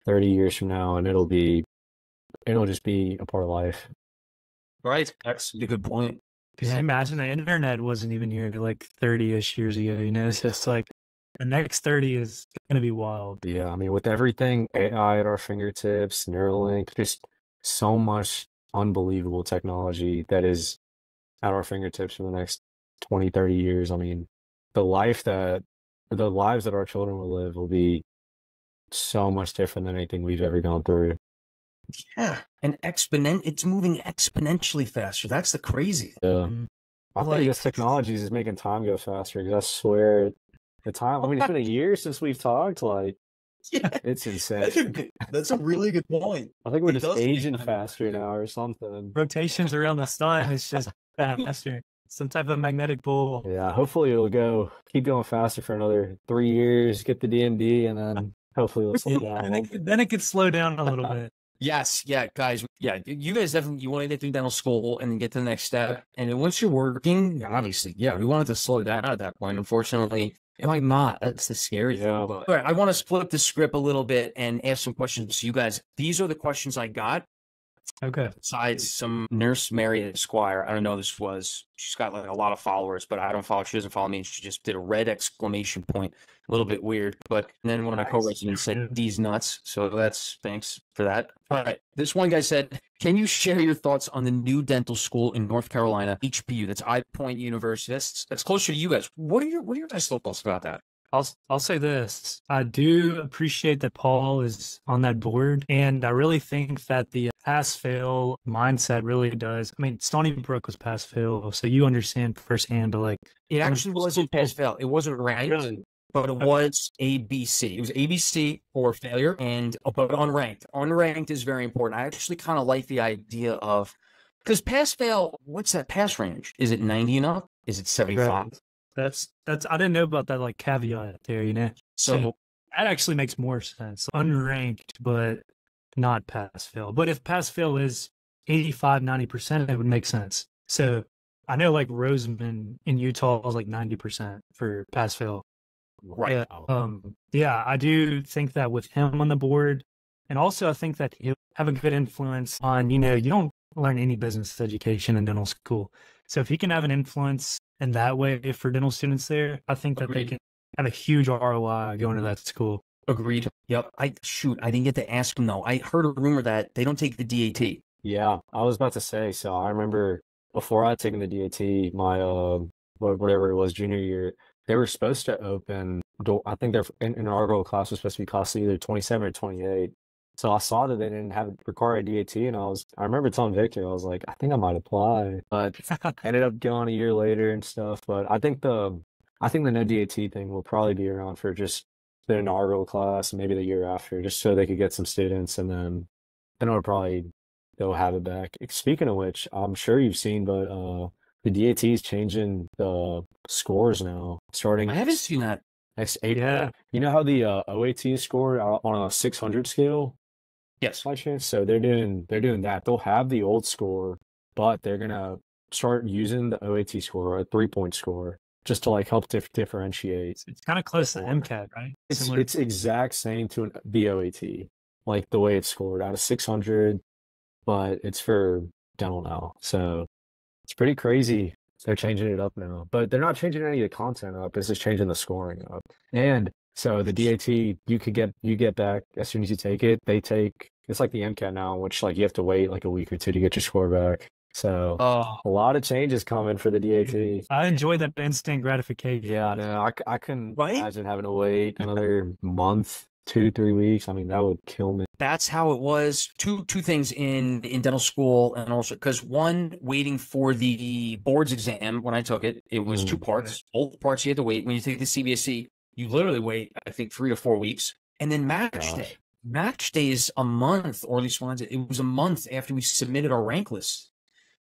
30 years from now and it'll just be a part of life. Right. That's a good point. Because imagine the internet wasn't even here like 30-ish years ago, you know, it's just like the next 30 is going to be wild. Yeah. I mean, with everything AI at our fingertips, Neuralink, just so much unbelievable technology that is at our fingertips for the next 20, 30 years. I mean, the lives that our children will live will be so much different than anything we've ever gone through. Yeah. And it's moving exponentially faster. That's the crazy. Yeah. I Like- think this technology is making time go faster because I swear the time, I mean, it's been a year since we've talked. Like, Yeah. it's insane. That's a really good point. I think we're It just does make aging time faster go now or something. Rotations around the sun is just faster. Some type of magnetic pull. Yeah, hopefully it'll keep going faster for another 3 years, get the DMD, and then hopefully it'll slow down. Then it could slow down a little bit. Yes, yeah, guys. Yeah, you guys definitely, you want to get through dental school and get to the next step. And then once you're working, obviously, yeah, we wanted to slow down at that point. Unfortunately, it might not. That's the scary thing. Yeah. But, all right, I want to flip the script a little bit and ask some questions. So you guys, these are the questions I got. Okay. Besides some nurse Mary Esquire, I don't know who this was. She's got like a lot of followers, but I don't follow. She doesn't follow me. She just did a red exclamation point. A little bit weird. But then one of my co-residents said, "These nuts." So thanks for that. All right. This one guy said, "Can you share your thoughts on the new dental school in North Carolina, HPU? That's High Point University. That's closer to you guys. What are your guys' thoughts about that?" I'll say this. I do appreciate that Paul is on that board, and I really think that the pass-fail mindset really does. I mean, Stony Brook was pass-fail, so you understand firsthand, but like... It actually wasn't pass-fail. It wasn't ranked, but it was ABC. It was ABC for failure, and but unranked. Unranked is very important. I actually kind of like the idea of... Because pass-fail, what's that pass range? Is it 90 and up? Is it 75? That's I didn't know about that like caveat there, you know. So that actually makes more sense. Unranked, but not pass fail. But if pass fail is 85-90%, it would make sense. So I know like Roseman in Utah was like 90% for pass fail. Right. Yeah, I do think that with him on the board, and also I think that he'll have a good influence on, you know, you don't learn any business education in dental school. So if he can have an influence in that way for dental students there, I think that they can have a huge ROI going to that school. Agreed. Yep. I didn't get to ask him though. I heard a rumor that they don't take the DAT. Yeah, I was about to say, so I remember before I'd taken the DAT, my whatever it was, junior year, they were supposed to open, I think their inaugural class was supposed to be costing either 27 or 28. So I saw that they didn't require a DAT, and I remember telling Victor, I was like, I think I might apply, but ended up going a year later and stuff. But I think the no DAT thing will probably be around for just the inaugural class and maybe the year after, just so they could get some students, and then they'll have it back. Speaking of which, I'm sure you've seen, but the DAT is changing the scores now, starting. I haven't seen that. Next April. Yeah. You know how the OAT is scored on a 600 scale? Yes. By chance? So they're doing that. They'll have the old score, but they're gonna start using the OAT score, a 3-point score, just to like help differentiate. It's kind of close to MCAT, right? It's exact same to an BOAT, like the way it's scored out of 600, but it's for dental now. So it's pretty crazy. They're changing it up now, but they're not changing any of the content up. It's just changing the scoring up. And so the DAT, you get back as soon as you take it. It's like the MCAT now, which like you have to wait like a week or two to get your score back. So a lot of changes coming for the DAT. I enjoy that instant gratification. Yeah, no, I couldn't imagine having to wait another month, 2-3 weeks. I mean, that would kill me. That's how it was. Two things in dental school, and also because one, waiting for the boards exam when I took it, it was 2 parts. Both parts you had to wait. When you take the CBSE, you literally wait, I think, 3 to 4 weeks, and then match day. Match day is a month, or at least it was a month after we submitted our rank list.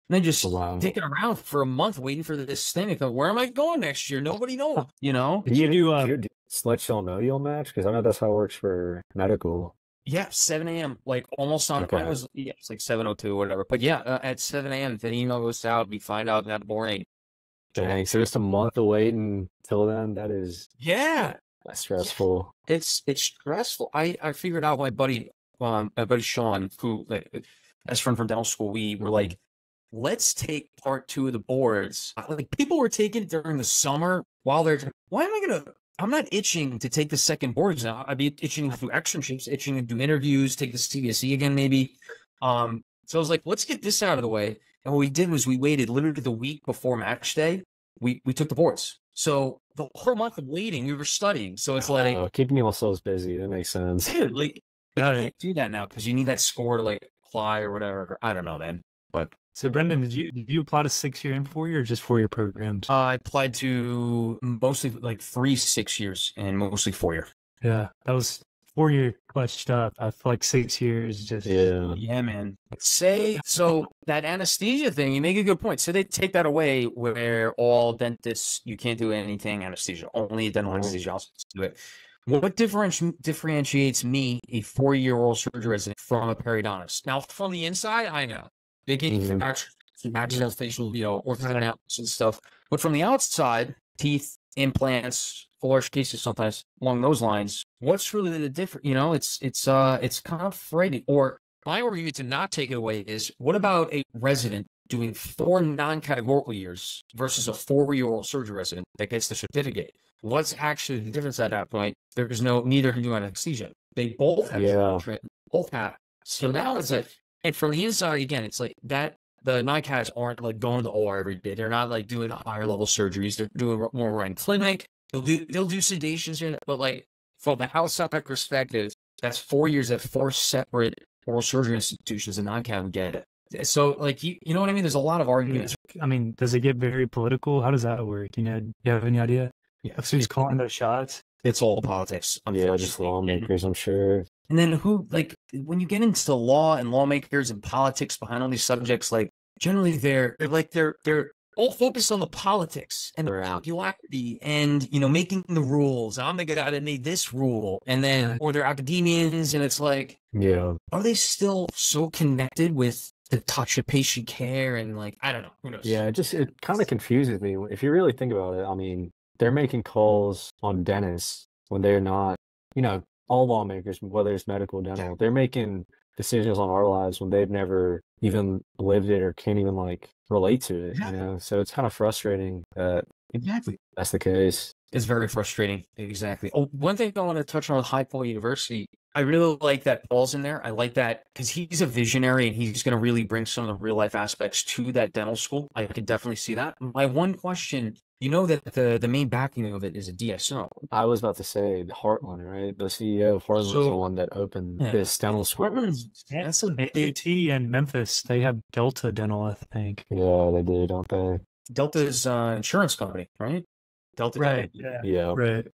And then just dicking around for a month waiting for this thing. Where am I going next year? Nobody knows, you know? Did you do selection match? Because I know that's how it works for medical. Yeah, 7 a.m. Like almost on. Okay. It's like 7:02 or whatever. But yeah, at 7 a.m. the email goes out. We find out that morning. Dang, so just a month of waiting till then. That is that's stressful. It's stressful. I figured out my buddy Sean, who best friend from dental school. We were like, let's take part 2 of the boards. Like people were taking it during the summer while they're. Why am I gonna? I'm not itching to take the second boards now. I'd be itching to do externships, itching to do interviews, take the CBSE again, maybe. So I was like, let's get this out of the way. And what we did was we waited literally the week before match day. We took the boards. So the whole month of waiting, we were studying. So it's like keeping ourselves busy. That makes sense. Dude, like Got You it. can't do that now because you need that score to like apply or whatever. I don't know, man. But So Brendan, did you apply to 6-year and 4-year or just 4-year programs? I applied to mostly like 3 6 years and mostly 4 year. Yeah, that was 4-year clutched up. I feel like 6 years just Yeah, man. Say so that anesthesia thing, you make a good point. So they take that away where all dentists, you can't do anything anesthesia, only dental anesthesiologists do it. What differentiates me, a 4-year oral surgery resident, from a periodontist? Now, from the inside, I know they get maxillary facial, orthodontics and stuff. But from the outside, teeth, implants, large cases sometimes along those lines. What's really the difference? It's kind of frightening. Or my argument to not take it away is, what about a resident doing 4 non-categorical years versus a 4-year oral surgery resident that gets the certificate? What's actually the difference at that point? There's neither can do anesthesia. They both have, both have. So now it's like, and from the inside, again, it's like that. The non-cats aren't like going to the OR every day. They're not like doing higher level surgeries. They're doing more right in clinic. They'll do sedations here, but like from the outside perspective, that's 4 years at 4 separate oral surgery institutions, and non-cat would get it. So like you know what I mean? There's a lot of arguments. I mean, does it get very political? How does that work? You have any idea? Yeah, who's calling those shots? It's all politics. Yeah, just lawmakers, I'm sure. And then when you get into law and lawmakers and politics behind all these subjects, like generally they're all focused on the politics and the popularity and, making the rules. I'm the guy that made this rule. And then, or they're academians, and it's like, are they still so connected with the touch of patient care? And like, I don't know. Who knows? Yeah, it kind of confuses me. If you really think about it, I mean, they're making calls on dentists when they're not, all lawmakers, whether it's medical or dental, they're making decisions on our lives when they've never even lived it or can't even like relate to it, So it's kind of frustrating that that's the case. It's very frustrating. Exactly. Oh, one thing I want to touch on with High Point University, I really like that Paul's in there. I like that because he's a visionary and he's going to really bring some of the real life aspects to that dental school. I can definitely see that. My one question, that the main backing of it is a DSO. I was about to say Heartland, right? The CEO of Heartland was the one that opened this dental school. That's AT and Memphis. They have Delta Dental, I think. Yeah, they do, don't they? Delta's insurance company, right? Delta. Right. Yeah. Right.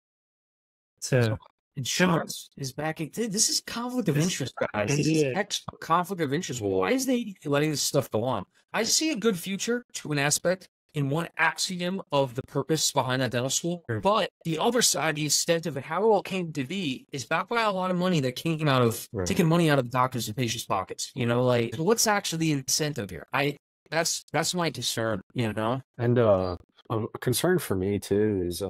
So insurance is backing. This is conflict of interest, guys. This is textbook conflict of interest. Why is they letting this stuff go on? I see a good future to an aspect in one axiom of the purpose behind that dental school. But the other side, the extent of it, how it all came to be, is backed by a lot of money that came out of taking money out of the doctors' and patients' pockets. What's actually the incentive here? That's my concern, And a concern for me too is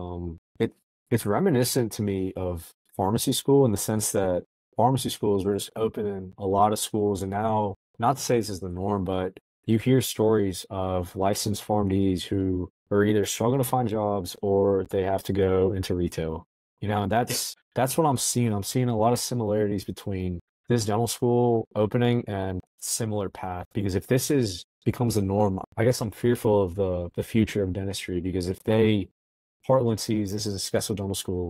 it's reminiscent to me of pharmacy school in the sense that pharmacy schools were just opening a lot of schools, and now, not to say this is the norm, but you hear stories of licensed PharmDs who are either struggling to find jobs or they have to go into retail. And that's what I'm seeing. I'm seeing a lot of similarities between this dental school opening and similar path, because if this becomes the norm, I guess I'm fearful of the future of dentistry, because if Heartland sees this is a successful dental school,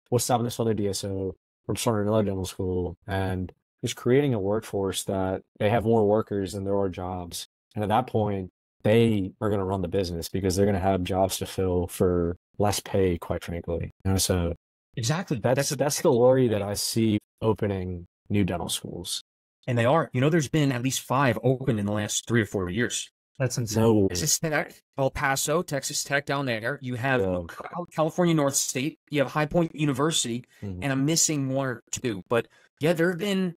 what's stopping this other DSO from starting another dental school and just creating a workforce that they have more workers than there are jobs. And at that point, they are going to run the business because they're going to have jobs to fill for less pay, quite frankly. So exactly. That's the worry that I see opening new dental schools. And they are. There's been at least 5 open in the last 3 or 4 years. That's insane. Texas Tech, El Paso, Texas Tech down there. You have California North State. You have High Point University, and I'm missing 1 or 2. But yeah, there have been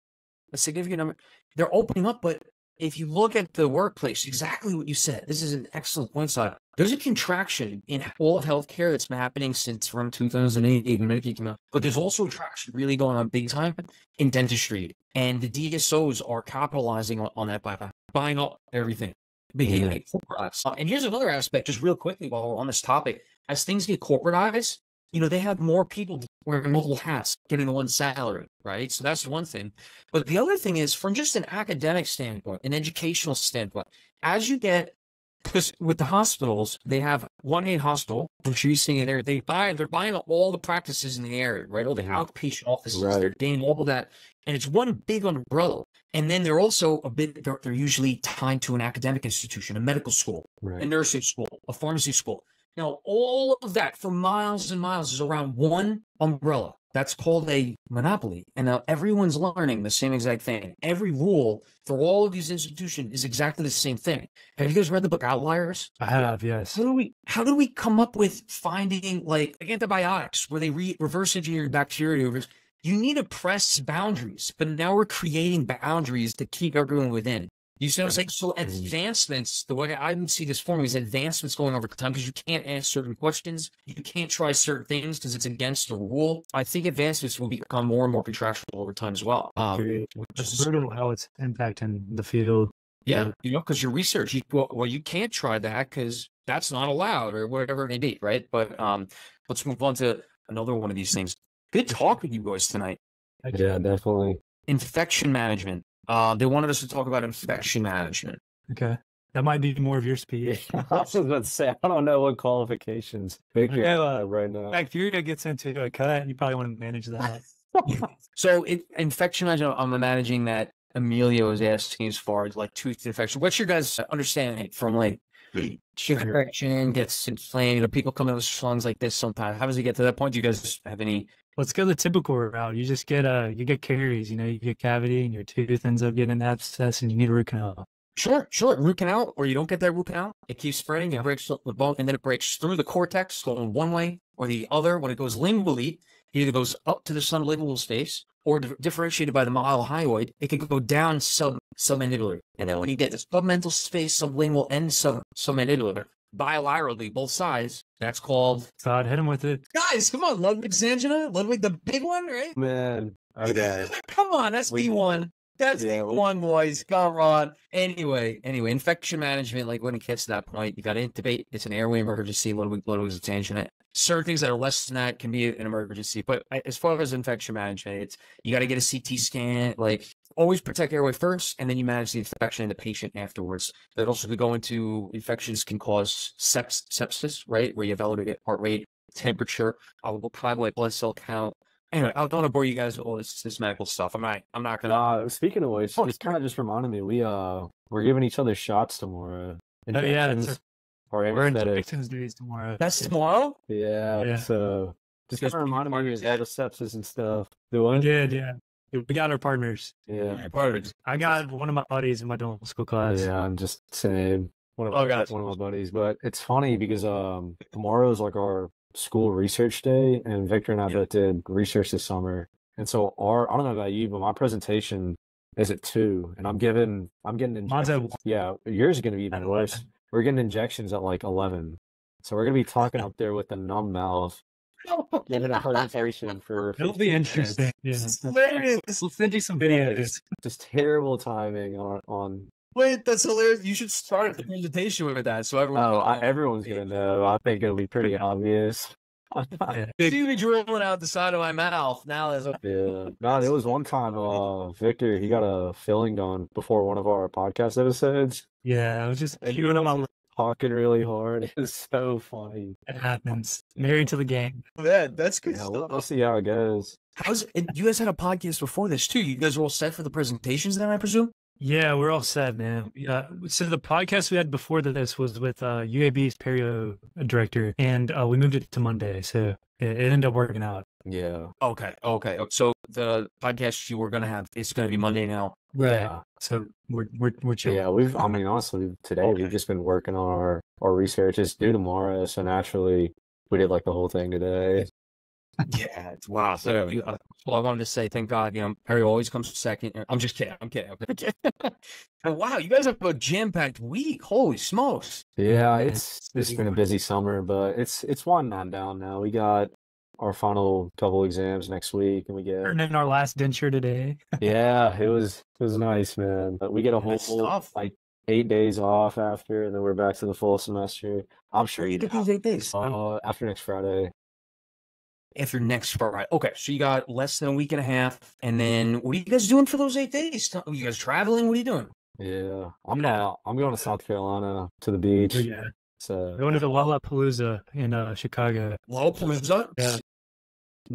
a significant number. They're opening up, but if you look at the workplace, exactly what you said, this is an excellent point, Side. There's a contraction in all of healthcare that's been happening since from 2008, even Medicaid came out. But there's also a traction really going on big time in dentistry. And the DSOs are capitalizing on that by buying up everything. And here's another aspect, just real quickly while we're on this topic. As things get corporatized, they have more people wearing multiple hats, getting the one salary, right? So that's one thing. But the other thing is, from just an academic standpoint, an educational standpoint, as you get Because with the hospitals, they have 1-8 hospital, which you're seeing there. They're buying up all the practices in the area, right? All the outpatient offices, they're doing all of that. And it's one big umbrella. And then they're also they're usually tied to an academic institution, a medical school, a nursing school, a pharmacy school. Now, all of that for miles and miles is around one umbrella. That's called a monopoly. And now everyone's learning the same exact thing. Every rule for all of these institutions is exactly the same thing. Have you guys read the book Outliers? I have, yes. How do we come up with finding like antibiotics where they reverse engineer bacteria? You need to press boundaries, but now we're creating boundaries to keep everyone within. You see what I'm saying? So advancements, the way I see this forming is advancements going over time because you can't ask certain questions. You can't try certain things because it's against the rule. I think advancements will become more and more contractual over time as well. It's brutal how it's impacting the field. Yeah, because your research, you can't try that because that's not allowed or whatever it may be, right? But let's move on to another one of these things. Good talk with you guys tonight. Yeah, definitely. Infection management. They wanted us to talk about infection management. Okay. That might be more of your speed. I was about to say, I don't know what qualifications Victor right now. Bacteria gets into a cut. You probably want to manage that. So infection management, I'm managing that. Emilio is asking as far as like tooth infection. What's your guys' understanding from like tooth infection gets inflamed? People come in with songs like this sometimes. How does it get to that point? Do you guys have any? Let's go the typical route. You just get caries, you get cavity and your tooth ends up getting an abscess and you need a root canal. Sure. Root canal, or you don't get that root canal. It keeps spreading, it breaks the bone, and then it breaks through the cortex, going one way or the other. When it goes lingually, it either goes up to the sublingual space or differentiated by the mylohyoid, it can go down submandibular. And then when you get the submental space, sublingual, and submandibular, bilaterally, both sides, that's called... God, hit him with it. Guys, come on, Ludwig's angina. Ludwig, the big one, right? Man, okay. Come on, that's B1. That's B1, boys. Come on. Anyway, infection management, like when it gets to that point, you got to intubate. It's an airway emergency. Ludwig's angina. Certain things that are less than that can be an emergency. But as far as infection management, you got to get a CT scan. Like, always protect airway first, and then you manage the infection in the patient afterwards. That also could go into infections can cause sepsis, right? Where you have elevated heart rate, temperature, high white blood cell count. Anyway, I don't want to bore you guys with all this medical stuff. I'm not gonna. Speaking of which, it's kind of just reminded me we're giving each other shots tomorrow. We're in Victims Days tomorrow. That's tomorrow? Yeah. So just kind of reminded me of the sepsis and stuff. The one? Yeah. We got our partners. Yeah. Partners. I got one of my buddies in my dental school class. Yeah, I'm just saying one of my buddies. But it's funny because tomorrow is like our school research day, and Victor and I both did research this summer. And so I don't know about you, but my presentation is at 2, and I'm getting injections. Mine's at 1. Yeah, yours is going to be even worse. We're getting injections at like 11. So we're going to be talking up there with a numb mouth. Getting a presentation for... It'll be interesting. Yeah. We'll send you some videos. Just terrible timing on... Wait, that's hilarious. You should start the presentation with that so everyone... everyone's going to know. I think it'll be pretty obvious. See me drilling out the side of my mouth. Now there's a... Yeah. No, there was one time, Victor, he got a filling done before one of our podcast episodes. Yeah, I was just queuing him on talking really hard. It was so funny. It happens. Married to the game. Yeah, that's good stuff. We'll see how it goes. You guys had a podcast before this too. You guys were all set for the presentations then, I presume? Yeah, we're all set, man. Yeah. So the podcast we had before this was with UAB's perio director, and we moved it to Monday. So it ended up working out. Yeah. Okay. So the podcast you were gonna have, it's gonna be Monday now. Right. Yeah. So we're chill. Yeah, honestly, today we've just been working on our research. It's due tomorrow, so naturally we did like the whole thing today. Yeah, wow. So I wanted to say, thank God, Perry always comes second. I'm just kidding. I'm kidding. Wow, you guys have a jam-packed week. Holy smokes. Yeah, it's been a busy summer, but it's winding down now. We got our final couple exams next week, and we get turning our last denture today. Yeah, it was nice, man. But we get a whole like 8 days off after, and then we're back to the full semester. I'm sure you get these 8 days. After next Friday. After next Friday. Okay, so you got less than a week and a half, and then what are you guys doing for those 8 days? Are you guys traveling? What are you doing? Yeah, I'm going to South Carolina to the beach. Yeah. So Going to the Lollapalooza in Chicago. Lollapalooza? Yeah.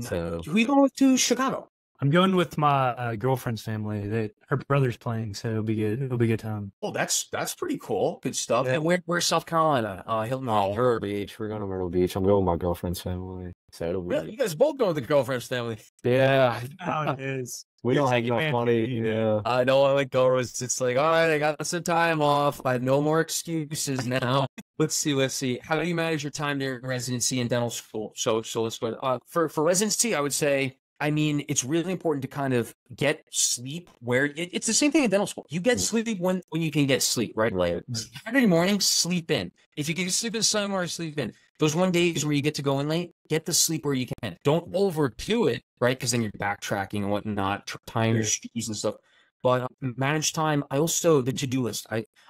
So Who you going to Chicago? I'm going with my girlfriend's family. Her brother's playing, so it'll be good. It'll be a good time. Oh, that's pretty cool. Good stuff. Yeah. And where's South Carolina? Hilton Hall. Myrtle Beach. We're going to Myrtle Beach. I'm going with my girlfriend's family. So it'll be Really? You guys both going with the girlfriend's family? yeah. How it is. We don't hang out funny. Yeah. I know I like girls. It's like, all right, I got some time off. I have no more excuses now. Let's see. How do you manage your time during residency and dental school? So let's go. For residency, I would say, I mean, it's really important to kind of get sleep where it's the same thing in dental school. You get sleep when you can get sleep, right? Like Saturday morning, sleep in. If you can sleep in somewhere, sleep in. Those 1 days where you get to go in late, get the sleep where you can. Don't overdo it, right? Because then you're backtracking and whatnot, tying your shoes and stuff. But manage time. I also, the to-do list.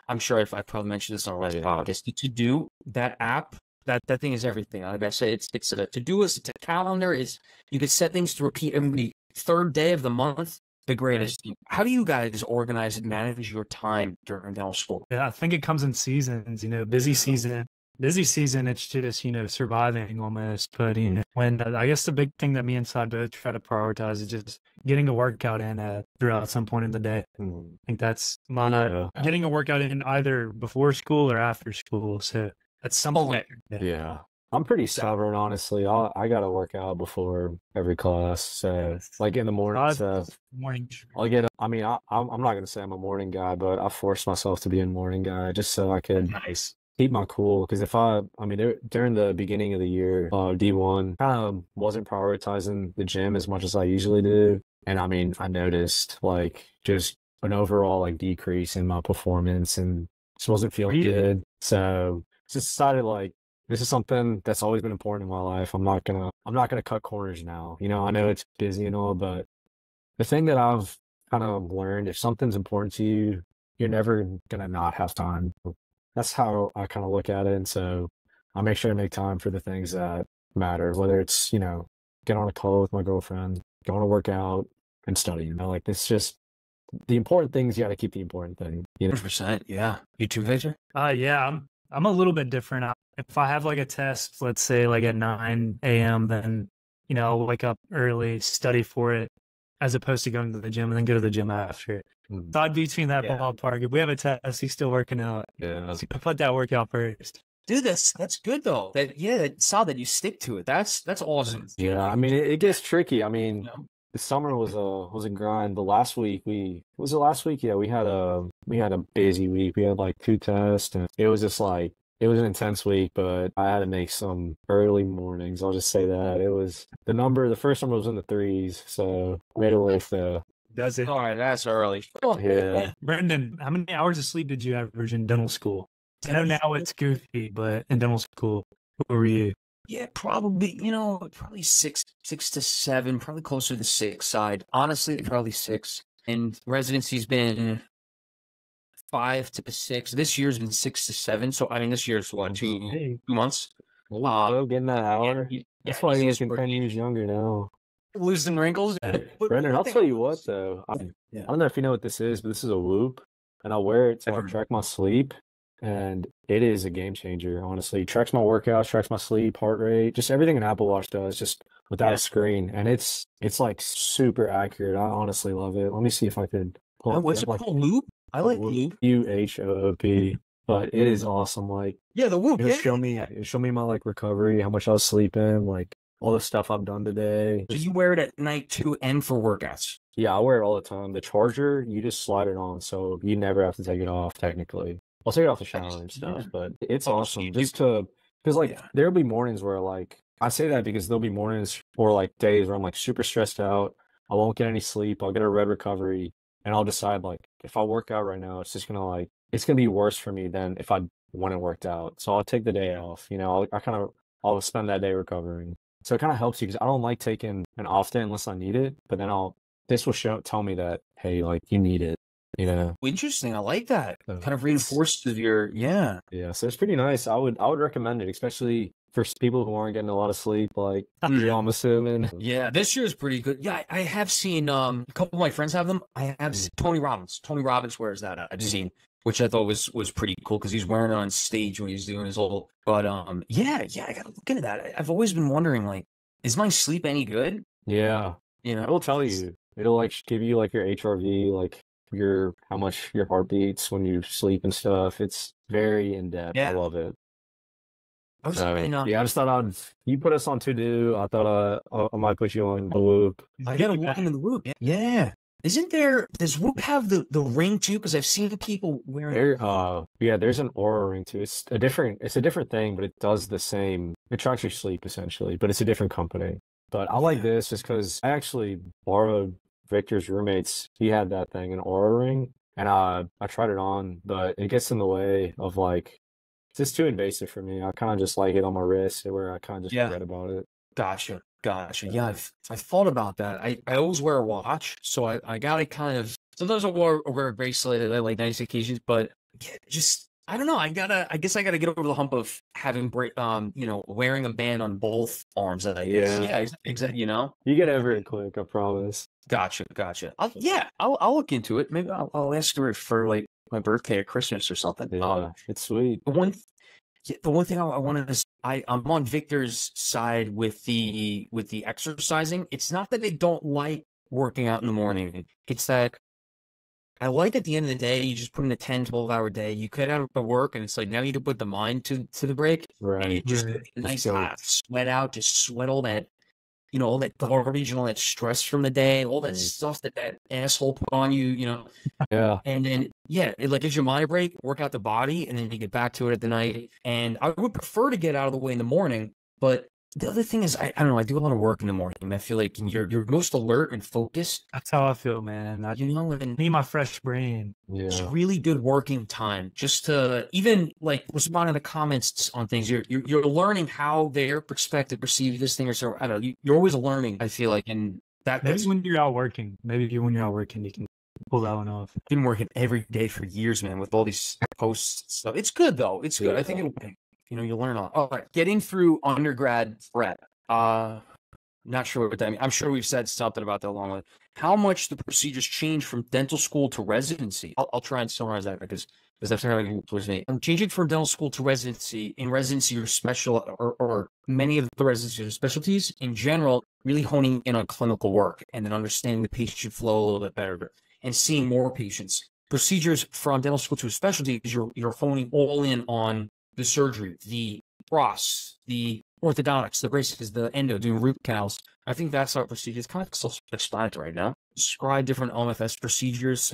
I'm sure if I probably mentioned this already. It's the to-do, that app. That thing is everything. Like I said, it's a to-do list, it's a calendar. You can set things to repeat every third day of the month. The greatest. How do you guys organize and manage your time during dental school? Yeah, I think it comes in seasons. Busy season. It's just surviving almost. But when I guess the big thing that me and Side both try to prioritize is just getting a workout in throughout some point in the day. I think that's getting a workout in either before school or after school. So at some point. Yeah. I'm pretty stubborn, honestly. I got to work out before every class. So, like in the morning stuff. I'll get. I mean, I'm not gonna say I'm a morning guy, but I force myself to be a morning guy just so I could keep my cool. Because during the beginning of the year, D1 kind of wasn't prioritizing the gym as much as I usually do, and I mean, I noticed like just an overall like decrease in my performance and just wasn't feeling good. So just decided like this is something that's always been important in my life. I'm not gonna cut corners now. I know it's busy and all, but the thing that I've kind of learned, if something's important to you, you're never gonna not have time. That's how I kind of look at it. And so I make sure to make time for the things that matter, whether it's, get on a call with my girlfriend, going to work out and study, like it's just the important things. You got to keep the important thing, 100%. Yeah. You too, Victor? Yeah, I'm a little bit different. If I have like a test, let's say like at 9 a.m., then, I'll wake up early, study for it, as opposed to going to the gym and then go to the gym after. So I'd be between that ballpark. If we have a test, he's still working out. Yeah. So put that workout first. Dude, that's good though. It's solid that you stick to it. That's awesome. Yeah, I mean it gets tricky. I mean, the summer was a grind. But last week was it last week? Yeah, we had a busy week. We had like 2 tests, and it was just like it was an intense week. But I had to make some early mornings. I'll just say that it was the first number was in the 3s, so made it with the. Does it? All right, that's early. Yeah. Brandon, how many hours of sleep did you average in dental school? I know now it's goofy, but in dental school, what were you? Yeah, probably, probably 6 to 7, probably closer to the 6 side. Honestly, probably 6. And residency's been 5 to 6. This year's been 6 to 7. So, I mean, this year's what, 2 months? Wow, getting that hour. That's why he's 10 years younger now. Losing wrinkles. Brendan, I'll tell you what, though. I don't know if you know what this is, but this is a Whoop, and I wear it to track my sleep. And it is a game changer, honestly. It tracks my workouts, tracks my sleep, heart rate, just everything an Apple Watch does, just without a screen. And it's like super accurate. I honestly love it. Let me see if I could pull What's it called? Loop? I like Loop. UHOOP. But it is awesome. Like the Whoop. It'll show me my like recovery, how much I was sleeping, like all the stuff I've done today. So you wear it at night too and for workouts? Yeah, I wear it all the time. The charger, you just slide it on, so you never have to take it off technically. I'll take it off the shower and stuff, but it's awesome because there'll be mornings where like, I say that because there'll be mornings or like days where I'm like super stressed out. I won't get any sleep. I'll get a red recovery and I'll decide like, if I work out right now, it's just going to it's going to be worse for me than if I went and worked out. So I'll take the day off, I'll spend that day recovering. So it kind of helps you because I don't like taking an off day unless I need it, but then this will tell me that, hey, like you need it. Interesting. I like that. Kind of reinforces your. Yeah. So it's pretty nice. I would recommend it, especially for people who aren't getting a lot of sleep, like I'm assuming. Yeah, this year is pretty good. Yeah, I have seen a couple of my friends have them. I have seen Tony Robbins. Tony Robbins wears that I've seen, which I thought was pretty cool because he's wearing it on stage when he's doing his whole. But yeah, I gotta look into that. I've always been wondering, like, is my sleep any good? Yeah, You know, it'll tell you. It'll like give you like your HRV, like your how much your heart beats when you sleep and stuff. It's very in depth. Yeah. I love it. I was I mean, yeah, I just thought you put us on to do. I thought I might put you on the loop. I gotta look into the Whoop. Yeah. Isn't there? Does Whoop have the ring too? Because I've seen people wearing. Yeah, there's an Aura ring too. It's a different thing, but it does the same. It tracks your sleep essentially, but it's a different company. But I like this just because I actually borrowed Victor's roommates. He had that thing, an Aura ring, and I tried it on, but it gets in the way of like. It's just too invasive for me. I kind of just like it on my wrist where I kind of just forget about it. Gotcha. Yeah, I've thought about that. I always wear a watch, so I gotta kind of sometimes I wear a bracelet at like nice occasions, but just I don't know. I guess I gotta get over the hump of having wearing a band on both arms. That I guess. Yeah, exactly. You know, you get over it quick. I promise. Gotcha. I'll look into it. Maybe I'll ask her for like my birthday or Christmas or something. Yeah, it's sweet. The one thing I wanted to I'm on Victor's side with the exercising. It's not that I don't like working out in the morning. It's that I like at the end of the day, you just put in a 10, 12-hour day. You cut out the work, and it's like now you need to put the mind to the break. Right. And it just nice hot sweat out, just sweat all that. All that garbage and all that stress from the day, all that stuff that asshole put on you, Yeah. And then, it like gives your mind a break, work out the body, and then you get back to it at the night. And I would prefer to get out of the way in the morning. But the other thing is, I don't know, I do a lot of work in the morning. And I feel like you're most alert and focused. That's how I feel, man. I need my fresh brain. Yeah. It's really good working time. Just to even like respond to the comments on things. You're learning how their perspective perceive this thing or so. I don't know. You're always learning, I feel like, and that's when you're out working. Maybe when you're out working, you can pull that one off. I've been working every day for years, man, with all these posts and stuff. It's good though. It's good. I think it'll you learn a lot. All right. Getting through undergrad prep. Not sure what that means. I'm sure we've said something about that along with how much the procedures change from dental school to residency. I'll try and summarize that because that's really towards me. I'm changing from dental school to residency. In residency, or special or many of the residency specialties in general, really honing in on clinical work and then understanding the patient flow a little bit better and seeing more patients. Procedures from dental school to a specialty because you're honing all in on the surgery, the bros, the orthodontics, the braces, the endo, doing root canals. I think that's our procedure. It's kind of self-explanatory right now. Describe different OMFS procedures.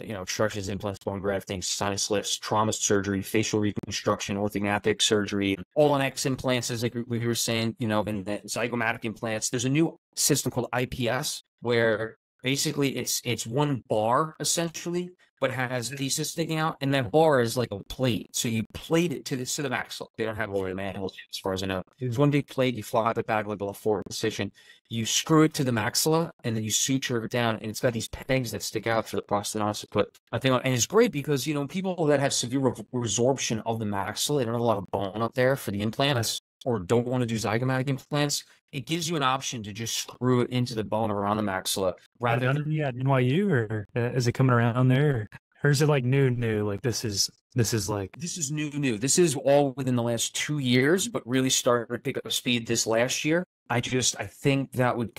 Extractions, implants, bone grafting, sinus lifts, trauma surgery, facial reconstruction, orthodontic surgery, all on X implants, as like we were saying, and the zygomatic implants. There's a new system called IPS where basically it's one bar essentially, but has pieces sticking out, and that bar is like a plate. So you plate it to the maxilla. They don't have all the manuals, as far as I know. It's one big plate. You fly the back like a forward position. You screw it to the maxilla, and then you suture it down, and it's got these pegs that stick out for the prosthodontist to put. I think, and it's great because people that have severe resorption of the maxilla, they don't have a lot of bone up there for the implants, or don't want to do zygomatic implants. It gives you an option to just screw it into the bone around the maxilla. Rather than NYU, or is it coming around there? Or is it like new? Like this is new. This is all within the last 2 years, but really started to pick up speed this last year. I think that would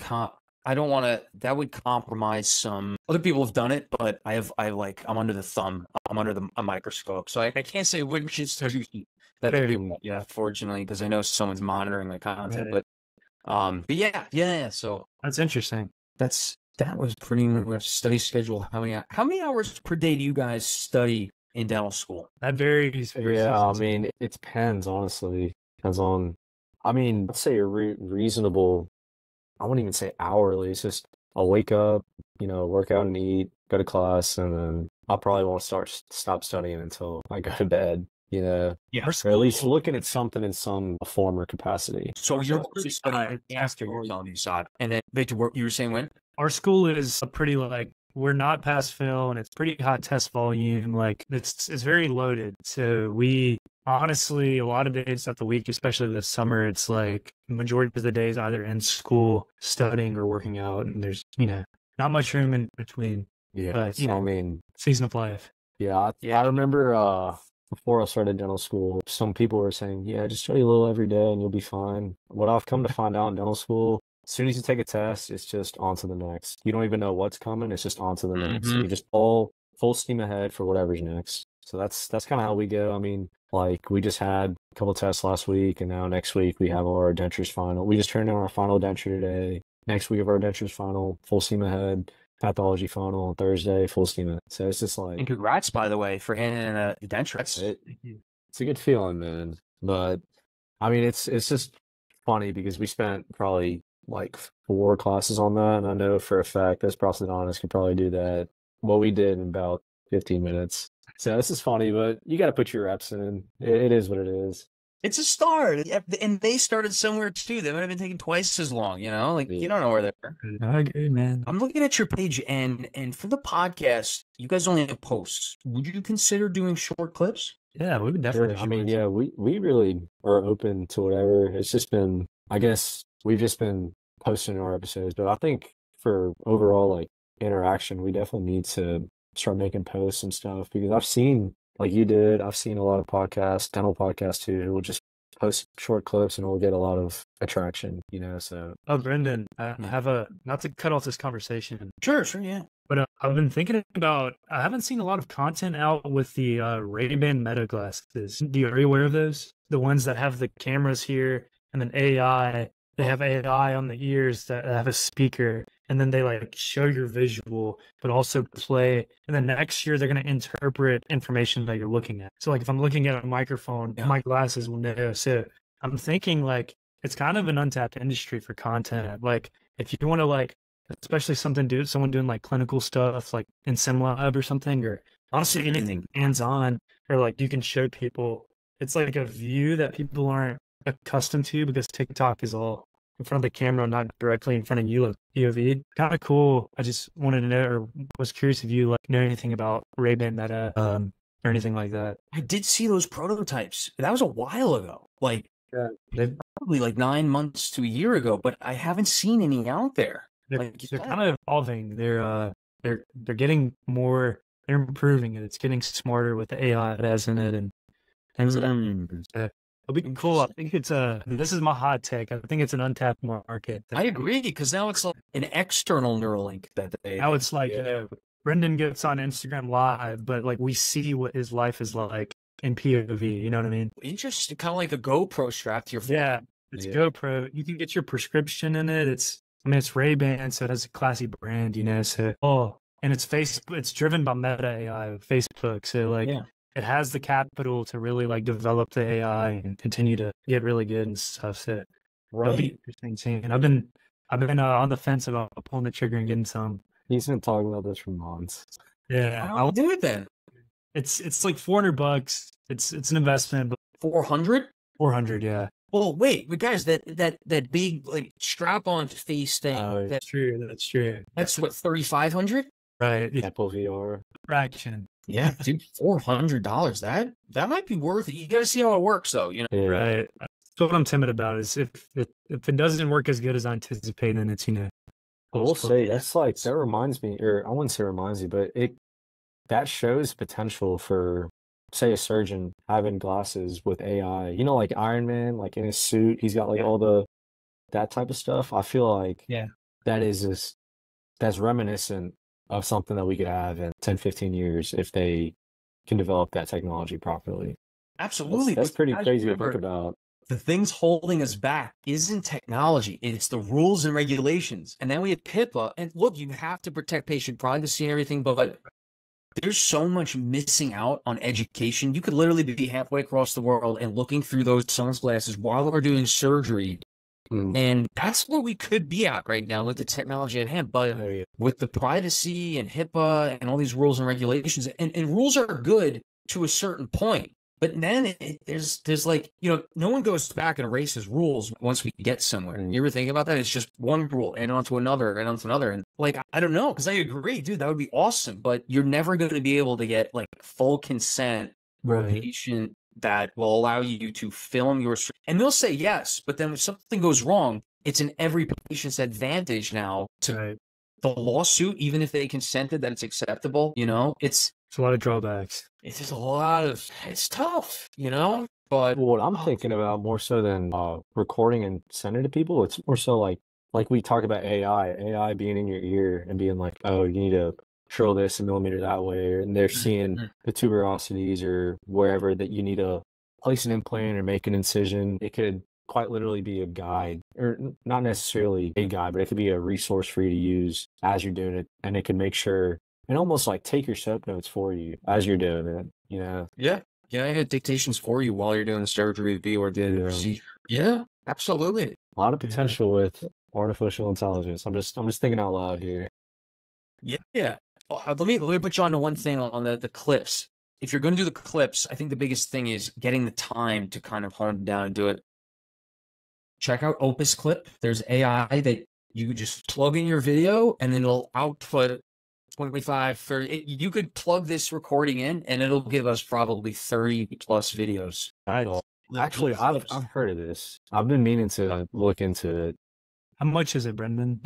that would compromise some other people have done it, but I'm under the thumb. I'm under a microscope. So I can't say which is fortunately, because I know someone's monitoring my content, but yeah. So that's interesting. That was pretty much study schedule. How many hours per day do you guys study in dental school? That varies. Yeah, I mean, it depends, honestly. Depends on, let's say a reasonable, I wouldn't even say hourly. It's just I'll wake up, work out and eat, go to class, and then I probably won't stop studying until I go to bed. Or at least looking at something in some form or capacity. So you're studying after your on side, and then Victor, you were saying when? Our school is a pretty we're not pass fail, and it's pretty high test volume. Like it's very loaded. So we honestly, a lot of days of the week, especially this summer, it's like the majority of the days either in school studying or working out, and there's not much room in between. Yeah, But I mean, season of life. yeah, I remember before I started dental school, some people were saying, yeah, just study a little every day and you'll be fine. What I've come to find out in dental school, as soon as you take a test, it's just on to the next. You don't even know what's coming. It's just on to the next. Mhm. You just all full steam ahead for whatever's next. So that's kind of how we go. I mean, like we just had a couple tests last week, and now next week we have our dentures final. We just turned in our final denture today. Next week of our dentures final, full steam ahead. Pathology final on Thursday, full steam ahead. So it's just like, And congrats, by the way, for handing in a denture. it's a good feeling, man. But I mean, it's just funny because we spent probably like 4 classes on that, and I know for a fact this prosthodontist could probably do that. What we did in about 15 minutes. So this is funny, but you got to put your reps in. It is what it is. It's a start. And they started somewhere too. They might have been taking twice as long, Like you don't know where they're. I agree, man. I'm looking at your page, and for the podcast, you guys only have posts. Would you consider doing short clips? Yeah, we would Sure. definitely. I mean, yeah, we really are open to whatever. It's just been, I guess, we've just been posting our episodes, but I think for overall like interaction, we definitely need to start making posts and stuff because I've seen, like you did, I've seen a lot of podcasts, dental podcasts too, who will just post short clips and we'll get a lot of attraction, so. Oh, Brendan, I have not to cut off this conversation. Sure, yeah. But I've been thinking about, I haven't seen a lot of content out with the Ray-Ban Meta glasses. Are you aware of those? The ones that have the cameras here and then AI. They have AI on the ears that have a speaker, and then they like show your visual, but also play. And then next year, they're going to interpret information that you're looking at. So like if I'm looking at a microphone, my glasses will know. So I'm thinking like it's kind of an untapped industry for content. Like if you want to like, especially someone doing like clinical stuff like in SimLab or something, or honestly anything hands-on, or like you can show people, it's like a view that people aren't accustomed to because TikTok is all in front of the camera, not directly in front of you, like POV. Kind of cool. I just wanted to know, or was curious if you like know anything about Ray-Ban Meta or anything like that. I did see those prototypes. That was a while ago. Like probably like 9 months to a year ago, but I haven't seen any out there. They're kind of evolving. They're getting more. They're improving it. It's getting smarter with the AI it has in it, and it'll be cool. I think it's this is my hot take. I think it's an untapped market. I agree because now it's like an external Neuralink now it's like Brendan gets on Instagram Live, but like we see what his life is like in POV. You know what I mean? Interesting, kind of like a GoPro strap to your phone. Yeah, it's GoPro. You can get your prescription in it. It's Ray-Ban, so it has a classy brand. So and it's driven by Meta AI, Facebook. So like. Yeah. It has the capital to really like develop the AI and continue to get really good and stuff. So it'll be interesting seeing. I've been on the fence about pulling the trigger and getting some. He's been talking about this for months. Yeah, I'll do it then. It's like $400. It's an investment, but 400. 400, yeah. Well, wait, but guys, that big like strap-on face thing. Oh, that's true. That's true. That's what 3,500. Right. Apple VR fraction. Yeah, dude, $400. That might be worth it. You got to see how it works, though. Yeah. Right. That's what I'm timid about. Is if it doesn't work as good as I anticipate, then it's I will say that's like that reminds me, or I wouldn't say reminds me, but that shows potential for say a surgeon having glasses with AI. Like Iron Man, like in his suit, he's got like all that type of stuff. I feel like that's reminiscent of something that we could have in 10, 15 years if they can develop that technology properly. Absolutely. That's pretty crazy to think about. The things holding us back isn't technology. It's the rules and regulations. And then we have HIPAA. And look, you have to protect patient privacy and everything, but there's so much missing out on education. You could literally be halfway across the world and looking through those sunglasses while we're doing surgery. And that's where we could be at right now with the technology at hand. But with the privacy and HIPAA and all these rules and regulations, and rules are good to a certain point, But then there's like, no one goes back and erases rules once we get somewhere. You ever think about that? It's just one rule and onto another and onto another. And like, I don't know, because I agree, dude, that would be awesome. But you're never going to be able to get like full consent from a patient that will allow you to film your stream. And they'll say yes, but then if something goes wrong, it's in every patient's advantage now to the lawsuit, even if they consented that it's acceptable, it's a lot of drawbacks. It's just it's tough, but what I'm thinking about more so than recording and sending to people, it's more so like we talk about AI being in your ear and being like, oh, you need to drill this a millimeter that way, and they're seeing the tuberosities or wherever that you need to place an implant or make an incision. It could quite literally be a guide, or not necessarily a guide, but it could be a resource for you to use as you're doing it, and it can make sure and almost like take your soap notes for you as you're doing it. Yeah, I had dictations for you while you're doing the surgery or the procedure. Yeah, absolutely. A lot of potential with artificial intelligence. I'm just thinking out loud here. Yeah. Let me put you on to one thing on the clips. If you're going to do the clips, I think the biggest thing is getting the time to kind of hone down and do it. Check out Opus Clip. There's AI that you just plug in your video and then it'll output 25, 30. You could plug this recording in and it'll give us probably 30 plus videos. Actually, I've heard of this. I've been meaning to look into it. How much is it, Brendan?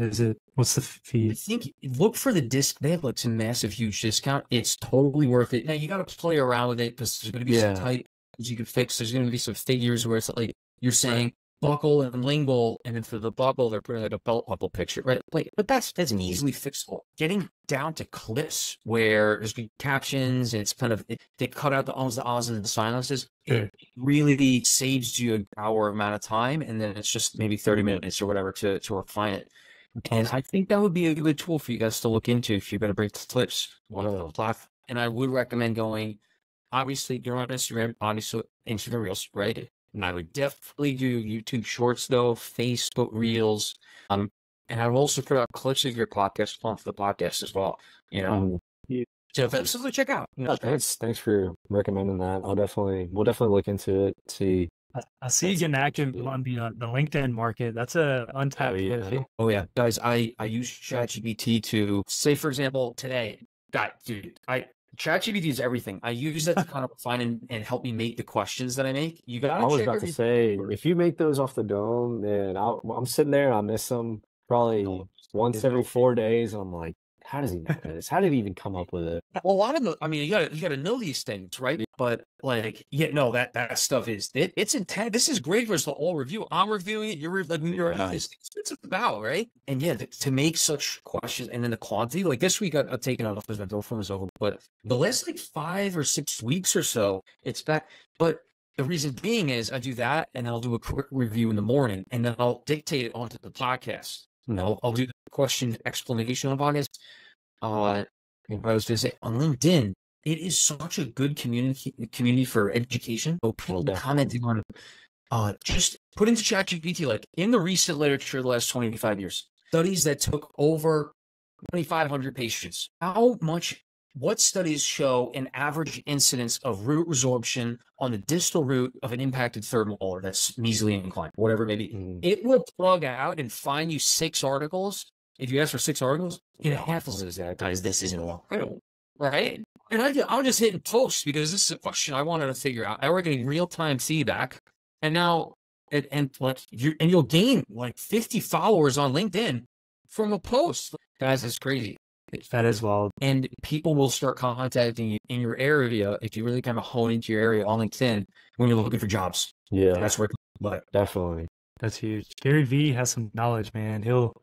What's the fee? I think look for the disc. They have like some massive, huge discount. It's totally worth it. Now you got to play around with it because there's going to be some types you can fix. There's going to be some figures where it's like you're saying buckle and lingual, and then for the buckle they're putting like a belt buckle picture, right? Like, but that's an easily fixable. Getting down to clips where there's captions and it's kind of they cut out the ums, the ahs, and the silences. It really saves you an hour amount of time, and then it's just maybe 30 minutes or whatever to refine it. And I think that would be a good tool for you guys to look into if you're going to break the clips. And I would recommend going. Obviously, you're on Instagram, obviously Instagram Reels, right? And I would definitely do YouTube Shorts, though, Facebook Reels. And I would also put out clips of your podcast onto the podcast as well. So that's something to check out. Thanks for recommending that. We'll definitely look into it. See. I see you getting active on the LinkedIn market. That's a untapped. Oh yeah, guys. I use ChatGPT to say, for example, today, ChatGPT is everything. I use that to kind of find and help me make the questions that I make. I was about to say, if you make those off the dome, then I'm sitting there and I miss them probably once every 4 days. And I'm like, how does he know this? How did he even come up with it? Well, a lot of them, I mean, you gotta know these things, right? But like, that stuff it's intense. This is great for us to all review. I'm reviewing it. You're it's about, right? And to make such questions and then the quantity, like this week I've taken out because my girlfriend was over, but the last like 5 or 6 weeks or so, it's back. But the reason being is I do that and I'll do a quick review in the morning and then I'll dictate it onto the podcast. I'll do the question explanation on the podcast. I was going to say on LinkedIn, it is such a good community for education. So people commenting on it. Just put into ChatGPT, like in the recent literature, the last 25 years, studies that took over 2,500 patients. What studies show an average incidence of root resorption on the distal root of an impacted third molar that's mesially inclined, whatever it may be? It will plug out and find you 6 articles. If you ask for 6 articles, in half of those guys, this isn't all right. And I'm just hitting post because this is a question I wanted to figure out. I work in real-time feedback, and now you'll gain like 50 followers on LinkedIn from a post. Guys, it's crazy. That is wild. And people will start contacting you in your area if you really kind of hone into your area on LinkedIn when you're looking for jobs. Yeah, that's where. But definitely, that's huge. Gary V has some knowledge, man. He'll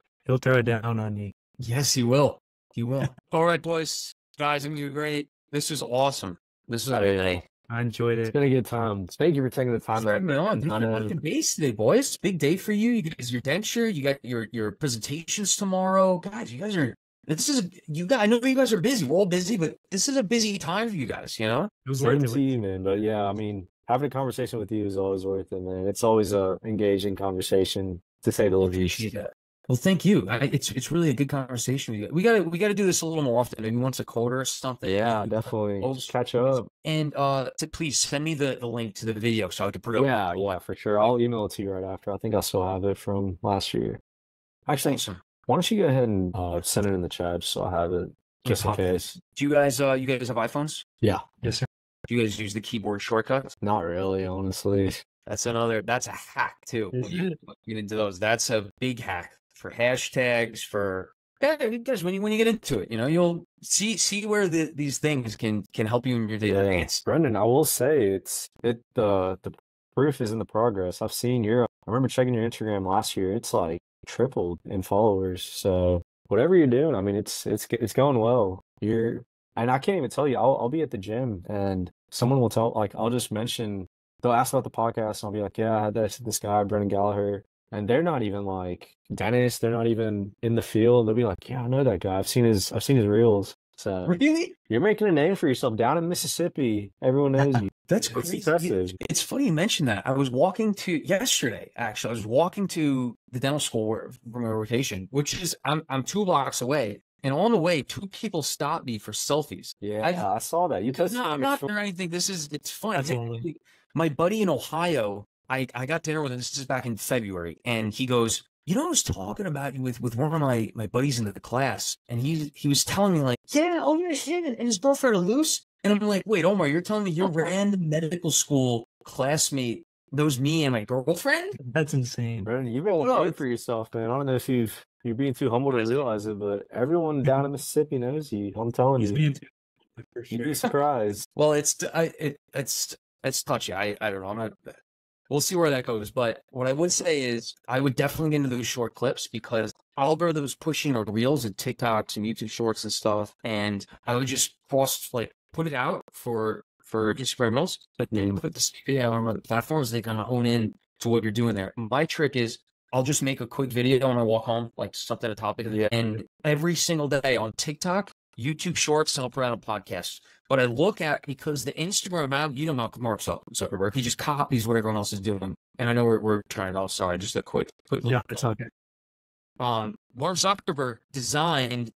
throw it down on you. Yes, he will. He will. All right, boys, guys, I'm doing great. This was awesome. This was amazing. I enjoyed it. It's been a good time. Thank you for taking the time. On base today, boys. Big day for you. You guys, your denture. You got your presentations tomorrow, guys. You guys are. I know you guys are busy. We're all busy, but this is a busy time for you guys. It was worth it, man. But yeah, I mean, having a conversation with you is always worth it, man. It's always a engaging conversation, to say the least. Well, thank you. It's really a good conversation. We gotta do this a little more often, maybe once a quarter or something. Yeah, definitely. Catch up. And please send me the link to the video so I can put it up. Yeah, for sure. I'll email it to you right after. I think I still have it from last year. Actually, Awesome. why don't you go ahead and send it in the chat so I have it just in case. Do you guys have iPhones? Yeah. Yes, sir. Do you guys use the keyboard shortcuts? Not really, honestly. That's a hack too. Is When you get into those, that's a big hack for hashtags, guys, when you get into it, you'll see where these things can help you in your daily life. Brendan, I will say the proof is in the progress. I've seen I remember checking your Instagram last year. It's like tripled in followers. So whatever you're doing, I mean, it's going well. And I can't even tell you. I'll be at the gym and someone will I'll just mention. They'll ask about the podcast, and I'll be like, "Yeah, I had this guy, Brendan Gallagher," and they're not even like dentists. They're not even in the field. They'll be like, "Yeah, I know that guy. I've seen his reels." So Really? you're making a name for yourself down in Mississippi. Everyone knows you. That's It's crazy. impressive. It's funny you mentioned that. I was walking to yesterday, actually. I was walking to the dental school from my rotation, which is I'm 2 blocks away. And on the way, 2 people stopped me for selfies. Yeah, I saw that. You posted No, I'm not or anything. It's fun. Absolutely. My buddy in Ohio, I got dinner with him. This is back in February, and he goes, I was talking about you with one of my buddies in the class, and he was telling me like, yeah, oh yeah, him and his girlfriend are loose. And I'm like, wait, Omar, you're telling me your random medical school classmate knows me and my girlfriend? That's insane. Brendan, you've been looking for yourself, man. I don't know if you're being too humble to realize it, but everyone down in Mississippi knows you. I'm telling He's you. being too. For You'd sure. be surprised. Well, it's touchy. I don't know. I'm not. We'll see where that goes. But what I would say is I would definitely get into those short clips because algorithms pushing our reels and TikToks and YouTube Shorts and stuff, and I would just put it out for Instagram Reels, but then put this video on other platforms. They kind of hone in to what you're doing there. My trick is I'll just make a quick video when I walk home, like something a topic, and every single day on TikTok, YouTube Shorts, I'll put out a podcast. But I look at, because the Instagram app, Mark Zuckerberg, he just copies what everyone else is doing. And I know we're trying to, sorry, just a quick. Yeah, it's okay. Mark Zuckerberg designed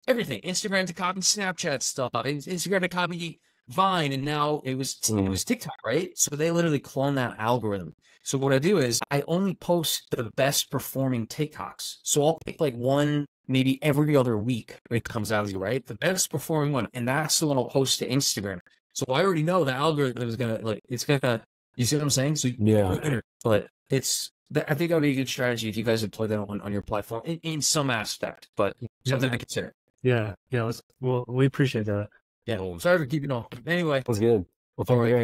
everything. Instagram to copy Snapchat stuff, Instagram to copy Vine, and now it was TikTok, right? So they literally clone that algorithm. So what I do is I only post the best performing TikToks. So I'll pick like one, maybe every other week it comes out of you, right? The best performing one, and that's the one I'll post to Instagram. So I already know the algorithm is gonna you see what I'm saying? So Yeah. But I think that would be a good strategy if you guys deploy that on your platform in some aspect, but something to consider. Yeah. We appreciate that. Yeah, well, sorry for keeping on. Anyway. That's good. Well, thank you.